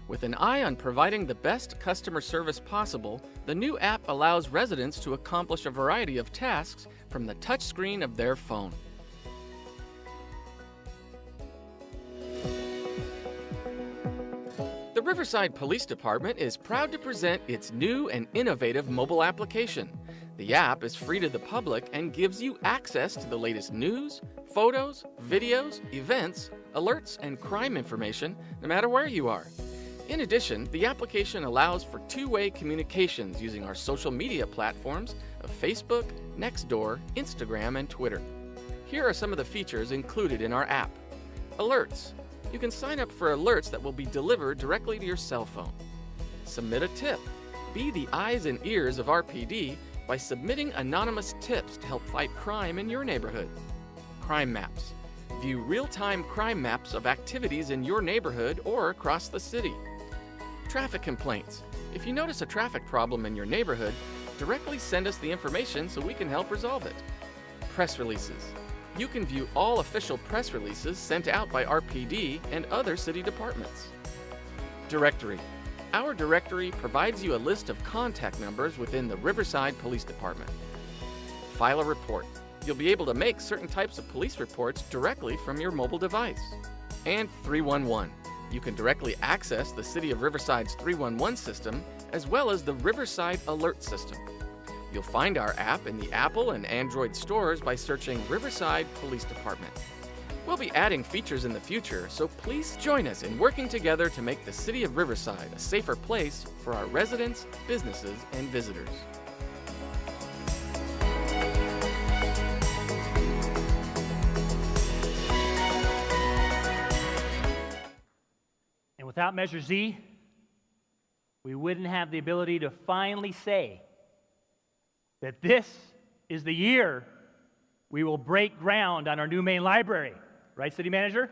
With an eye on providing the best customer service possible, the new app allows residents to accomplish a variety of tasks from the touchscreen of their phone. The Riverside Police Department is proud to present its new and innovative mobile application. The app is free to the public and gives you access to the latest news, photos, videos, events, alerts, and crime information no matter where you are. In addition, the application allows for two-way communications using our social media platforms of Facebook, Nextdoor, Instagram, and Twitter. Here are some of the features included in our app. Alerts. You can sign up for alerts that will be delivered directly to your cell phone. Submit a tip. Be the eyes and ears of RPD by submitting anonymous tips to help fight crime in your neighborhood. Crime maps. View real-time crime maps of activities in your neighborhood or across the city. Traffic complaints. If you notice a traffic problem in your neighborhood, directly send us the information so we can help resolve it. Press releases. You can view all official press releases sent out by RPD and other city departments. Directory. Our directory provides you a list of contact numbers within the Riverside Police Department. File a report. You'll be able to make certain types of police reports directly from your mobile device. And 311. You can directly access the City of Riverside's 311 system as well as the Riverside Alert System. You'll find our app in the Apple and Android stores by searching Riverside Police Department. We'll be adding features in the future, so please join us in working together to make the City of Riverside a safer place for our residents, businesses, and visitors. And without Measure Z, we wouldn't have the ability to finally say that this is the year we will break ground on our new main library. Right, City Manager?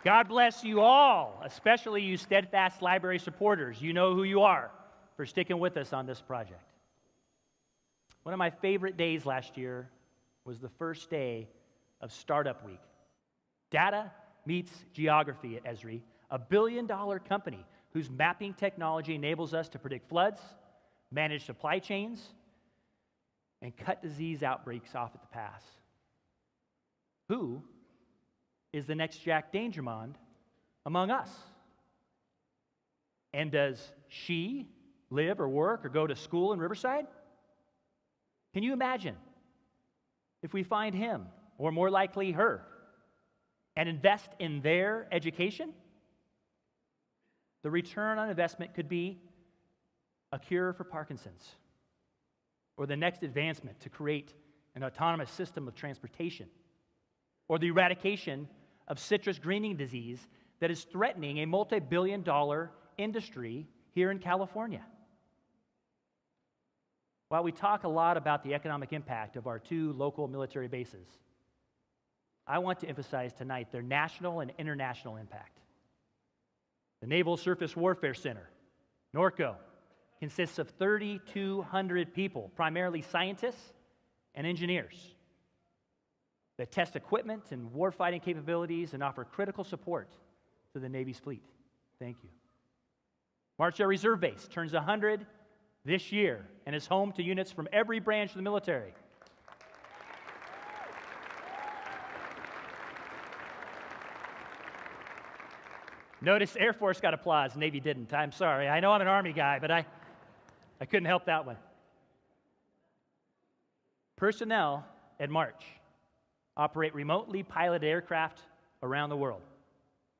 God bless you all, especially you steadfast library supporters. You know who you are for sticking with us on this project. One of my favorite days last year was the first day of Startup Week. Data meets geography at Esri, a billion-dollar company whose mapping technology enables us to predict floods, manage supply chains, and cut disease outbreaks off at the pass. Who is the next Jack Dangermond among us? And does she live or work or go to school in Riverside? Can you imagine if we find him, or more likely her, and invest in their education? The return on investment could be a cure for Parkinson's, or the next advancement to create an autonomous system of transportation, or the eradication of citrus greening disease that is threatening a multi-billion-dollar industry here in California. While we talk a lot about the economic impact of our 2 local military bases, I want to emphasize tonight their national and international impact. The Naval Surface Warfare Center, NORCO, consists of 3,200 people, primarily scientists and engineers, that test equipment and warfighting capabilities and offer critical support to the Navy's fleet. Thank you. March Air Reserve Base turns 100 this year and is home to units from every branch of the military. Notice Air Force got applause, Navy didn't. I'm sorry. I know I'm an Army guy, but I couldn't help that one. Personnel at March operate remotely piloted aircraft around the world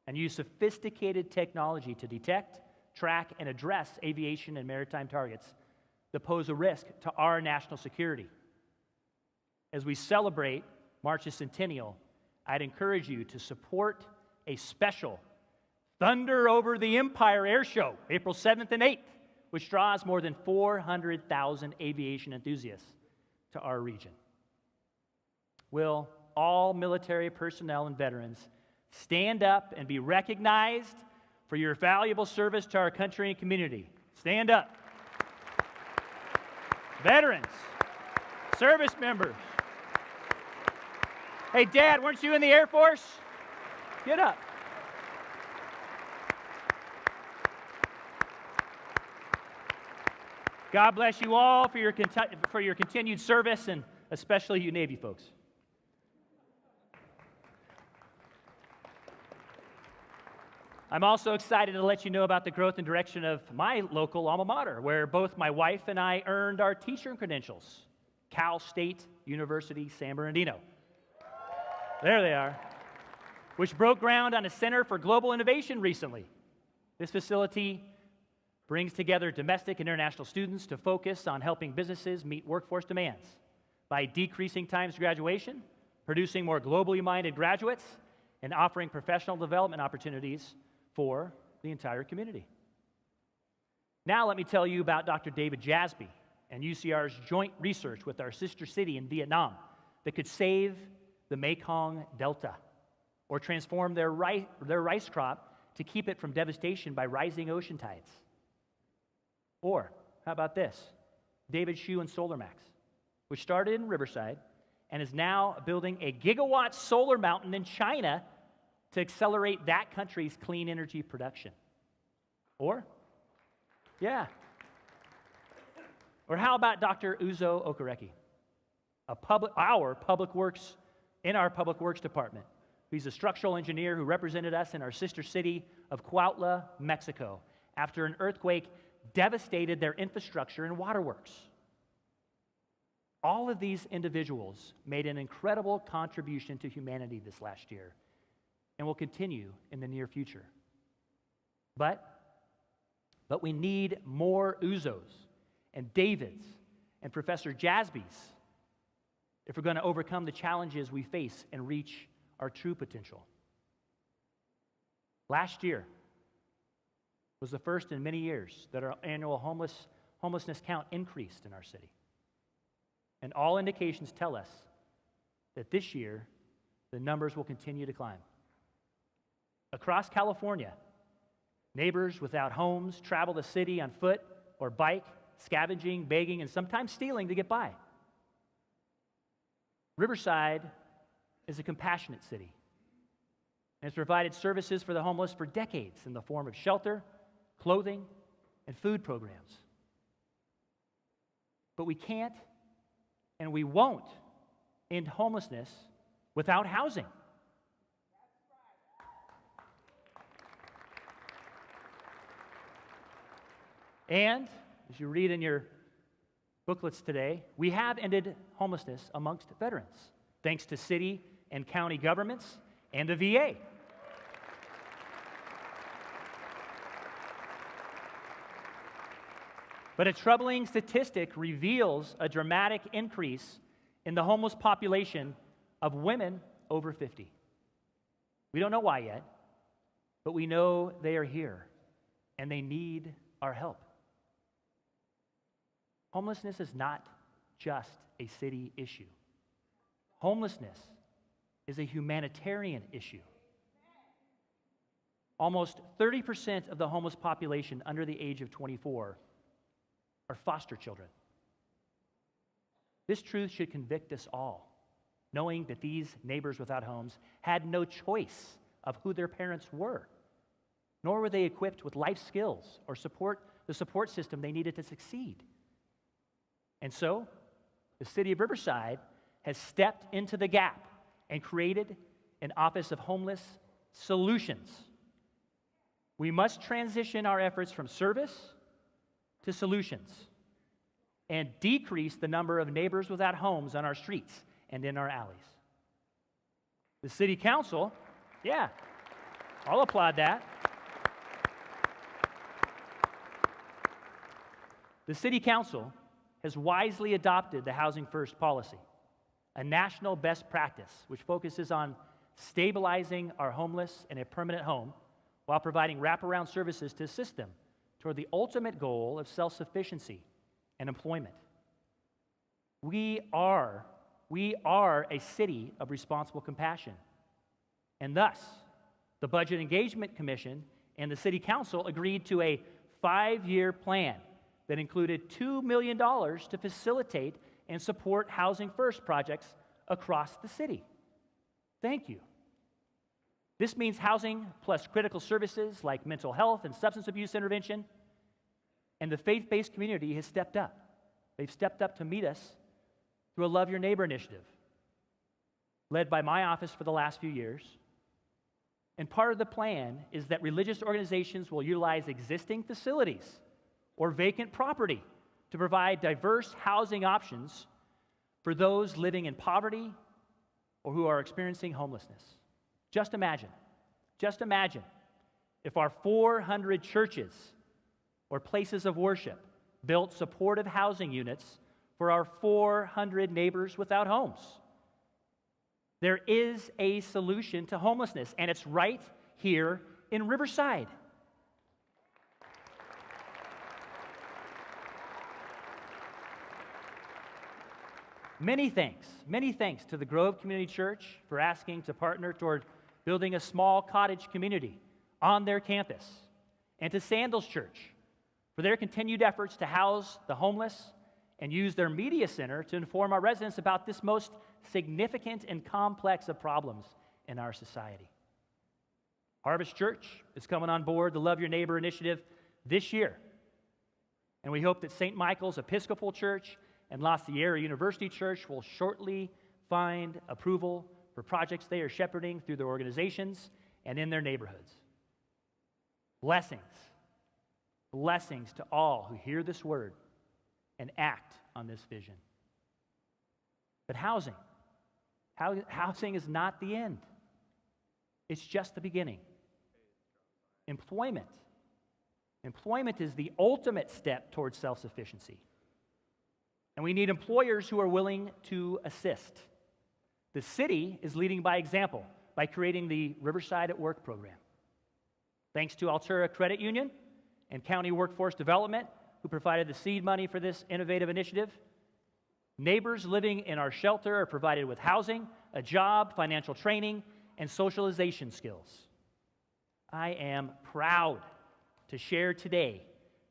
and use sophisticated technology to detect, track, and address aviation and maritime targets that pose a risk to our national security. As we celebrate March's centennial, I'd encourage you to support a special Thunder Over the Empire Air Show, April 7th and 8th, which draws more than 400,000 aviation enthusiasts to our region. Will all military personnel and veterans stand up and be recognized for your valuable service to our country and community? Stand up. Veterans, service members. Hey, Dad, weren't you in the Air Force? Get up. God bless you all for your continued service, and especially you Navy folks. I'm also excited to let you know about the growth and direction of my local alma mater, where both my wife and I earned our teacher credentials, Cal State University, San Bernardino. There they are, which broke ground on a Center for Global Innovation recently. This facility brings together domestic and international students to focus on helping businesses meet workforce demands by decreasing times to graduation, producing more globally minded graduates, and offering professional development opportunities for the entire community. Now let me tell you about Dr. David Jasby and UCR's joint research with our sister city in Vietnam that could save the Mekong Delta or transform their rice crop to keep it from devastation by rising ocean tides. Or, how about this? David Hsu and SolarMax, which started in Riverside and is now building a gigawatt solar mountain in China to accelerate that country's clean energy production. Or, or how about Dr. Uzo Okereke, our public works department. He's a structural engineer who represented us in our sister city of Cuautla, Mexico, after an earthquake devastated their infrastructure and waterworks. All of these individuals made an incredible contribution to humanity this last year and will continue in the near future. But we need more Uzos and Davids and Professor Jasbys if we're going to overcome the challenges we face and reach our true potential. Last year was the first in many years that our annual homelessness count increased in our city. And all indications tell us that this year, the numbers will continue to climb. Across California, neighbors without homes travel the city on foot or bike, scavenging, begging, and sometimes stealing to get by. Riverside is a compassionate city and has provided services for the homeless for decades in the form of shelter, clothing, and food programs. But we can't and we won't end homelessness without housing. And, as you read in your booklets today, we have ended homelessness amongst veterans, thanks to city and county governments and the VA. But a troubling statistic reveals a dramatic increase in the homeless population of women over 50. We don't know why yet, but we know they are here and they need our help. Homelessness is not just a city issue. Homelessness is a humanitarian issue. Almost 30% of the homeless population under the age of 24 are foster children. This truth should convict us all, knowing that these neighbors without homes had no choice of who their parents were, nor were they equipped with life skills or the support system they needed to succeed. And so, the city of Riverside has stepped into the gap and created an Office of Homeless Solutions. We must transition our efforts from service to solutions and decrease the number of neighbors without homes on our streets and in our alleys. The City Council, yeah, I'll applaud that. The City Council has wisely adopted the Housing First policy, a national best practice which focuses on stabilizing our homeless in a permanent home while providing wraparound services to assist them toward the ultimate goal of self-sufficiency and employment. We are a city of responsible compassion, and thus the Budget Engagement Commission and the City Council agreed to a 5-year plan that included $2 million to facilitate and support Housing First projects across the city. Thank you. This means housing plus critical services like mental health and substance abuse intervention, and the faith-based community has stepped up. They've stepped up to meet us through a Love Your Neighbor initiative, led by my office for the last few years. And part of the plan is that religious organizations will utilize existing facilities or vacant property to provide diverse housing options for those living in poverty or who are experiencing homelessness. Just imagine if our 400 churches or places of worship built supportive housing units for our 400 neighbors without homes. There is a solution to homelessness, and it's right here in Riverside. Many thanks to the Grove Community Church for asking to partner toward building a small cottage community on their campus, and to Sandals Church for their continued efforts to house the homeless and use their media center to inform our residents about this most significant and complex of problems in our society. Harvest Church is coming on board the Love Your Neighbor initiative this year, and we hope that St. Michael's Episcopal Church and La Sierra University Church will shortly find approval for projects they are shepherding through their organizations and in their neighborhoods. Blessings to all who hear this word and act on this vision. But housing is not the end. It's just the beginning. Employment is the ultimate step towards self-sufficiency. And we need employers who are willing to assist. The city is leading by example by creating the Riverside at Work program. Thanks to Altura Credit Union and County Workforce Development, who provided the seed money for this innovative initiative, neighbors living in our shelter are provided with housing, a job, financial training, and socialization skills. I am proud to share today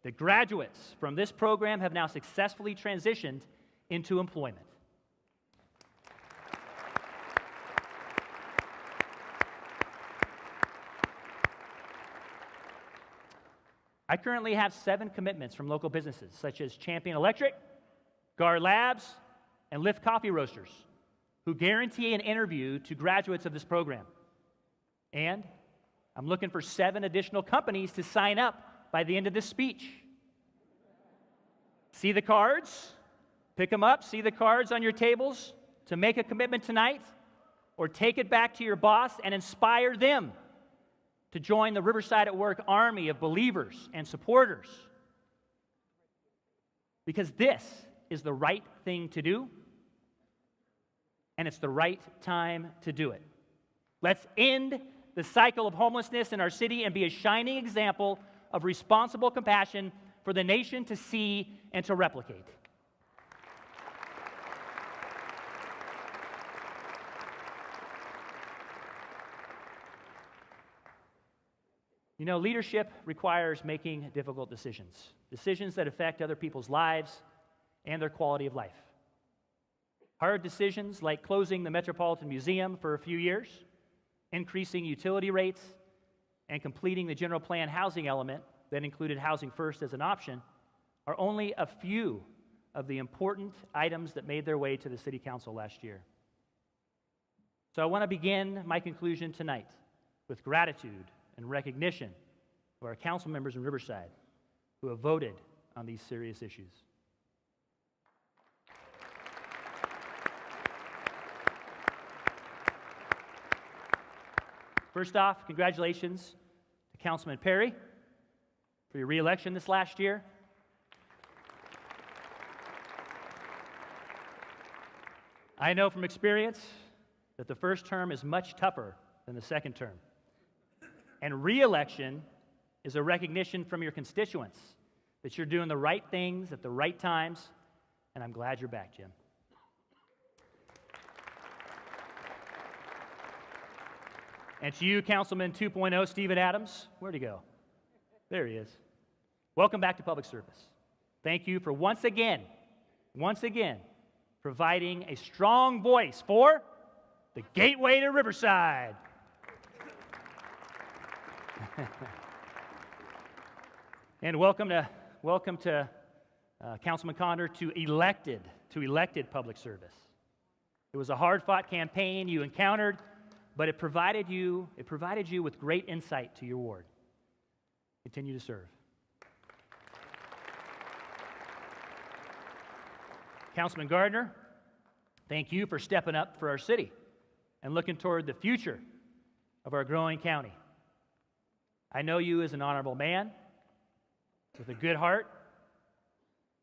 that graduates from this program have now successfully transitioned into employment. I currently have 7 commitments from local businesses such as Champion Electric, Guard Labs, and Lift Coffee Roasters, who guarantee an interview to graduates of this program. And I'm looking for 7 additional companies to sign up by the end of this speech. See the cards? Pick them up. See the cards on your tables to make a commitment tonight, or take it back to your boss and inspire them to join the Riverside at Work army of believers and supporters. because this is the right thing to do, and it's the right time to do it. Let's end the cycle of homelessness in our city and be a shining example of responsible compassion for the nation to see and to replicate. You know, leadership requires making difficult decisions, decisions that affect other people's lives and their quality of life. Hard decisions like closing the Metropolitan Museum for a few years, increasing utility rates, and completing the general plan housing element that included housing first as an option are only a few of the important items that made their way to the City Council last year. So I want to begin my conclusion tonight with gratitude and recognition of our council members in Riverside who have voted on these serious issues. First off, congratulations to Councilman Perry for your re-election this last year. I know from experience that the first term is much tougher than the second term. And re-election is a recognition from your constituents that you're doing the right things at the right times, and I'm glad you're back, Jim. And to you, Councilman 2.0, Stephen Adams, where'd he go? There he is. Welcome back to public service. Thank you for once again, providing a strong voice for the Gateway to Riverside. And welcome to Councilman Condor to elected public service. It was a hard-fought campaign you encountered, but it provided you with great insight to your ward. Continue to serve. Councilman Gardner, thank you for stepping up for our city and looking toward the future of our growing county. I know you as an honorable man with a good heart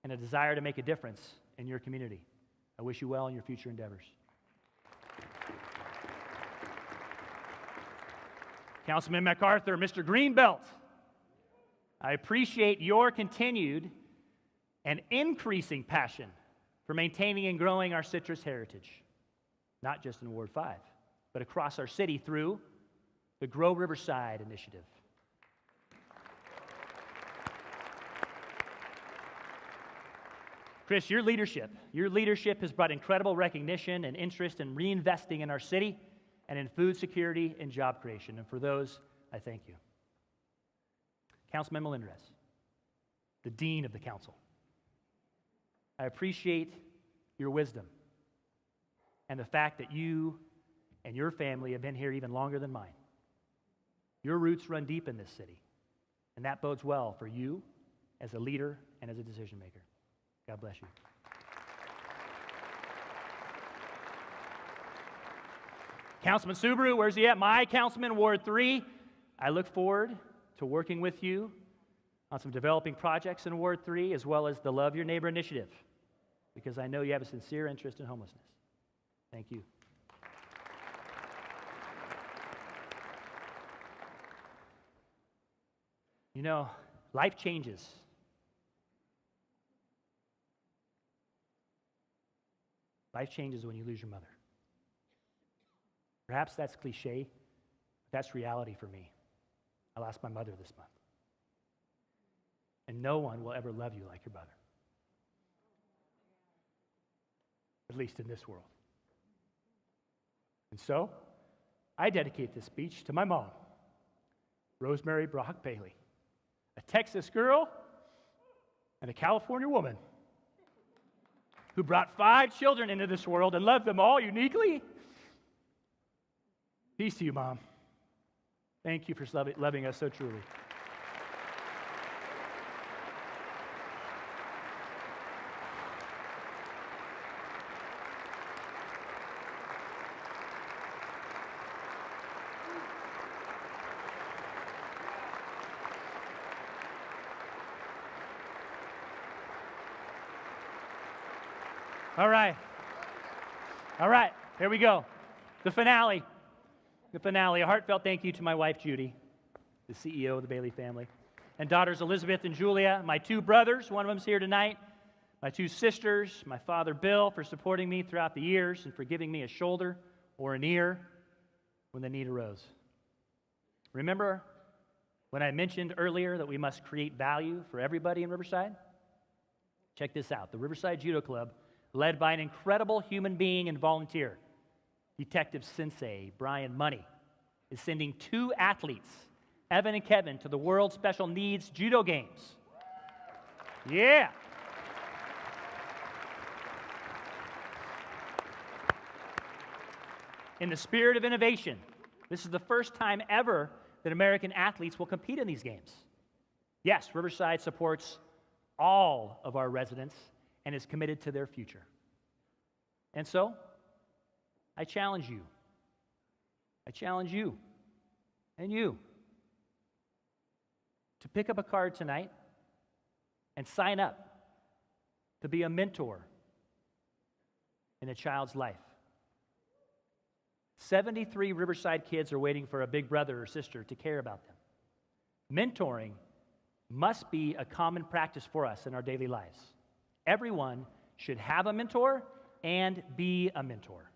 and a desire to make a difference in your community. I wish you well in your future endeavors. Councilman MacArthur, Mr. Greenbelt, I appreciate your continued and increasing passion for maintaining and growing our citrus heritage, not just in Ward 5, but across our city through the Grow Riverside initiative. Chris, your leadership has brought incredible recognition and interest in reinvesting in our city and in food security and job creation. And for those, I thank you. Councilman Melendrez, the Dean of the Council, I appreciate your wisdom and the fact that you and your family have been here even longer than mine. Your roots run deep in this city, and that bodes well for you as a leader and as a decision maker. God bless you. Councilman Subaru, where's he at? My councilman, Ward 3. I look forward to working with you on some developing projects in Ward 3, as well as the Love Your Neighbor initiative, because I know you have a sincere interest in homelessness. Thank you. You know, life changes. Life changes when you lose your mother. Perhaps that's cliche, but that's reality for me. I lost my mother this month. And no one will ever love you like your mother. At least in this world. And so, I dedicate this speech to my mom, Rosemary Brock Bailey, a Texas girl and a California woman who brought 5 children into this world and loved them all uniquely. Peace to you, Mom. Thank you for loving us so truly. All right. All right, here we go. The finale. The finale. A heartfelt thank you to my wife, Judy, the CEO of the Bailey family, and daughters Elizabeth and Julia, my two brothers, one of them's here tonight, my two sisters, my father, Bill, for supporting me throughout the years and for giving me a shoulder or an ear when the need arose. Remember when I mentioned earlier that we must create value for everybody in Riverside? Check this out. The Riverside Judo Club, led by an incredible human being and volunteer, Detective Sensei Brian Money, is sending 2 athletes, Evan and Kevin, to the World Special Needs Judo Games. Yeah. In the spirit of innovation, this is the first time ever that American athletes will compete in these games. Yes, Riverside supports all of our residents and is committed to their future. And so, I challenge you and you to pick up a card tonight and sign up to be a mentor in a child's life. 73 Riverside kids are waiting for a big brother or sister to care about them. Mentoring must be a common practice for us in our daily lives. Everyone should have a mentor and be a mentor.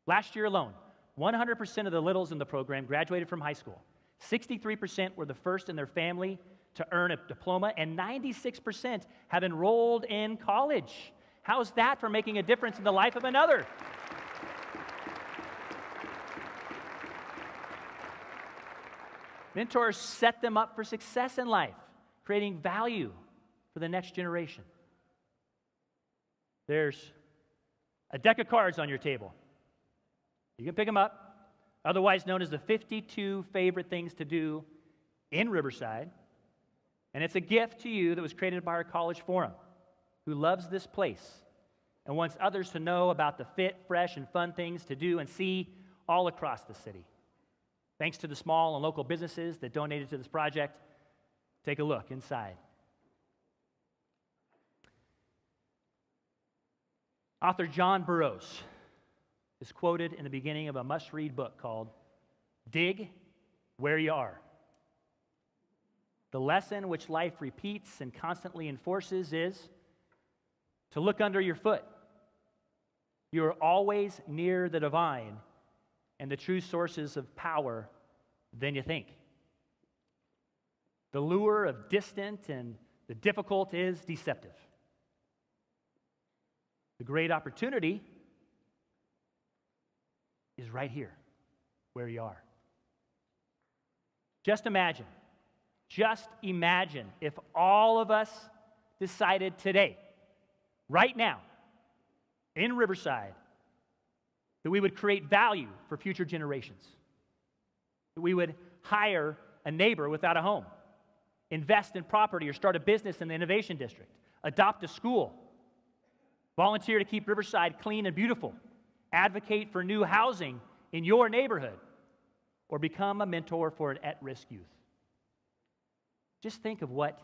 Last year alone, 100% of the littles in the program graduated from high school. 63% were the first in their family to earn a diploma, and 96% have enrolled in college. How's that for making a difference in the life of another? Mentors set them up for success in life, creating value for the next generation. There's a deck of cards on your table. You can pick them up, otherwise known as the 52 favorite things to do in Riverside. And it's a gift to you that was created by our College Forum, who loves this place and wants others to know about the fit, fresh, and fun things to do and see all across the city. Thanks to the small and local businesses that donated to this project. Take a look inside. Author John Burroughs is quoted in the beginning of a must-read book called Dig Where You Are. The lesson which life repeats and constantly enforces is to look under your foot. You are always near the divine and the true sources of power than you think. The lure of distant and the difficult is deceptive. The great opportunity is right here, where you are. Just imagine if all of us decided today, right now, in Riverside, that we would create value for future generations, that we would hire a neighbor without a home, invest in property or start a business in the Innovation District, adopt a school, volunteer to keep Riverside clean and beautiful, advocate for new housing in your neighborhood, or become a mentor for an at-risk youth. Just think of what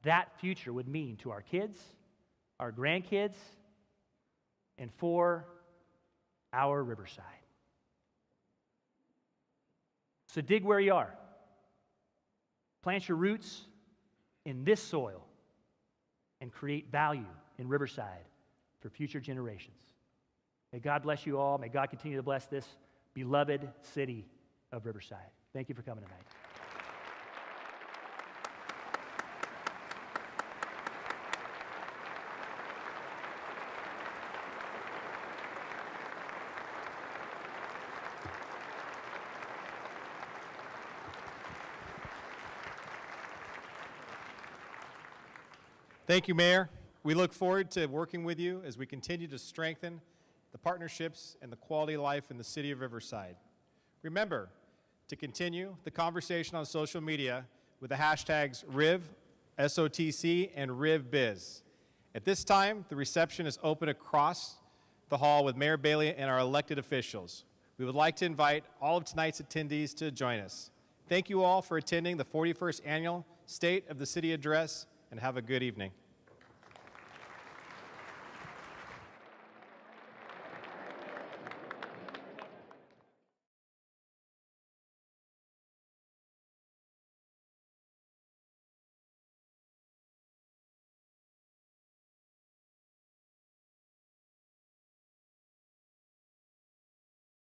that future would mean to our kids, our grandkids, and for our Riverside. So dig where you are. Plant your roots in this soil and create value in Riverside for future generations. May God bless you all. May God continue to bless this beloved city of Riverside. Thank you for coming tonight. Thank you, Mayor. We look forward to working with you as we continue to strengthen the partnerships and the quality of life in the city of Riverside. Remember to continue the conversation on social media with the hashtags RivSOTC and RivBiz. At this time, the reception is open across the hall with Mayor Bailey and our elected officials. We would like to invite all of tonight's attendees to join us. Thank you all for attending the 41st Annual State of the City Address, and have a good evening.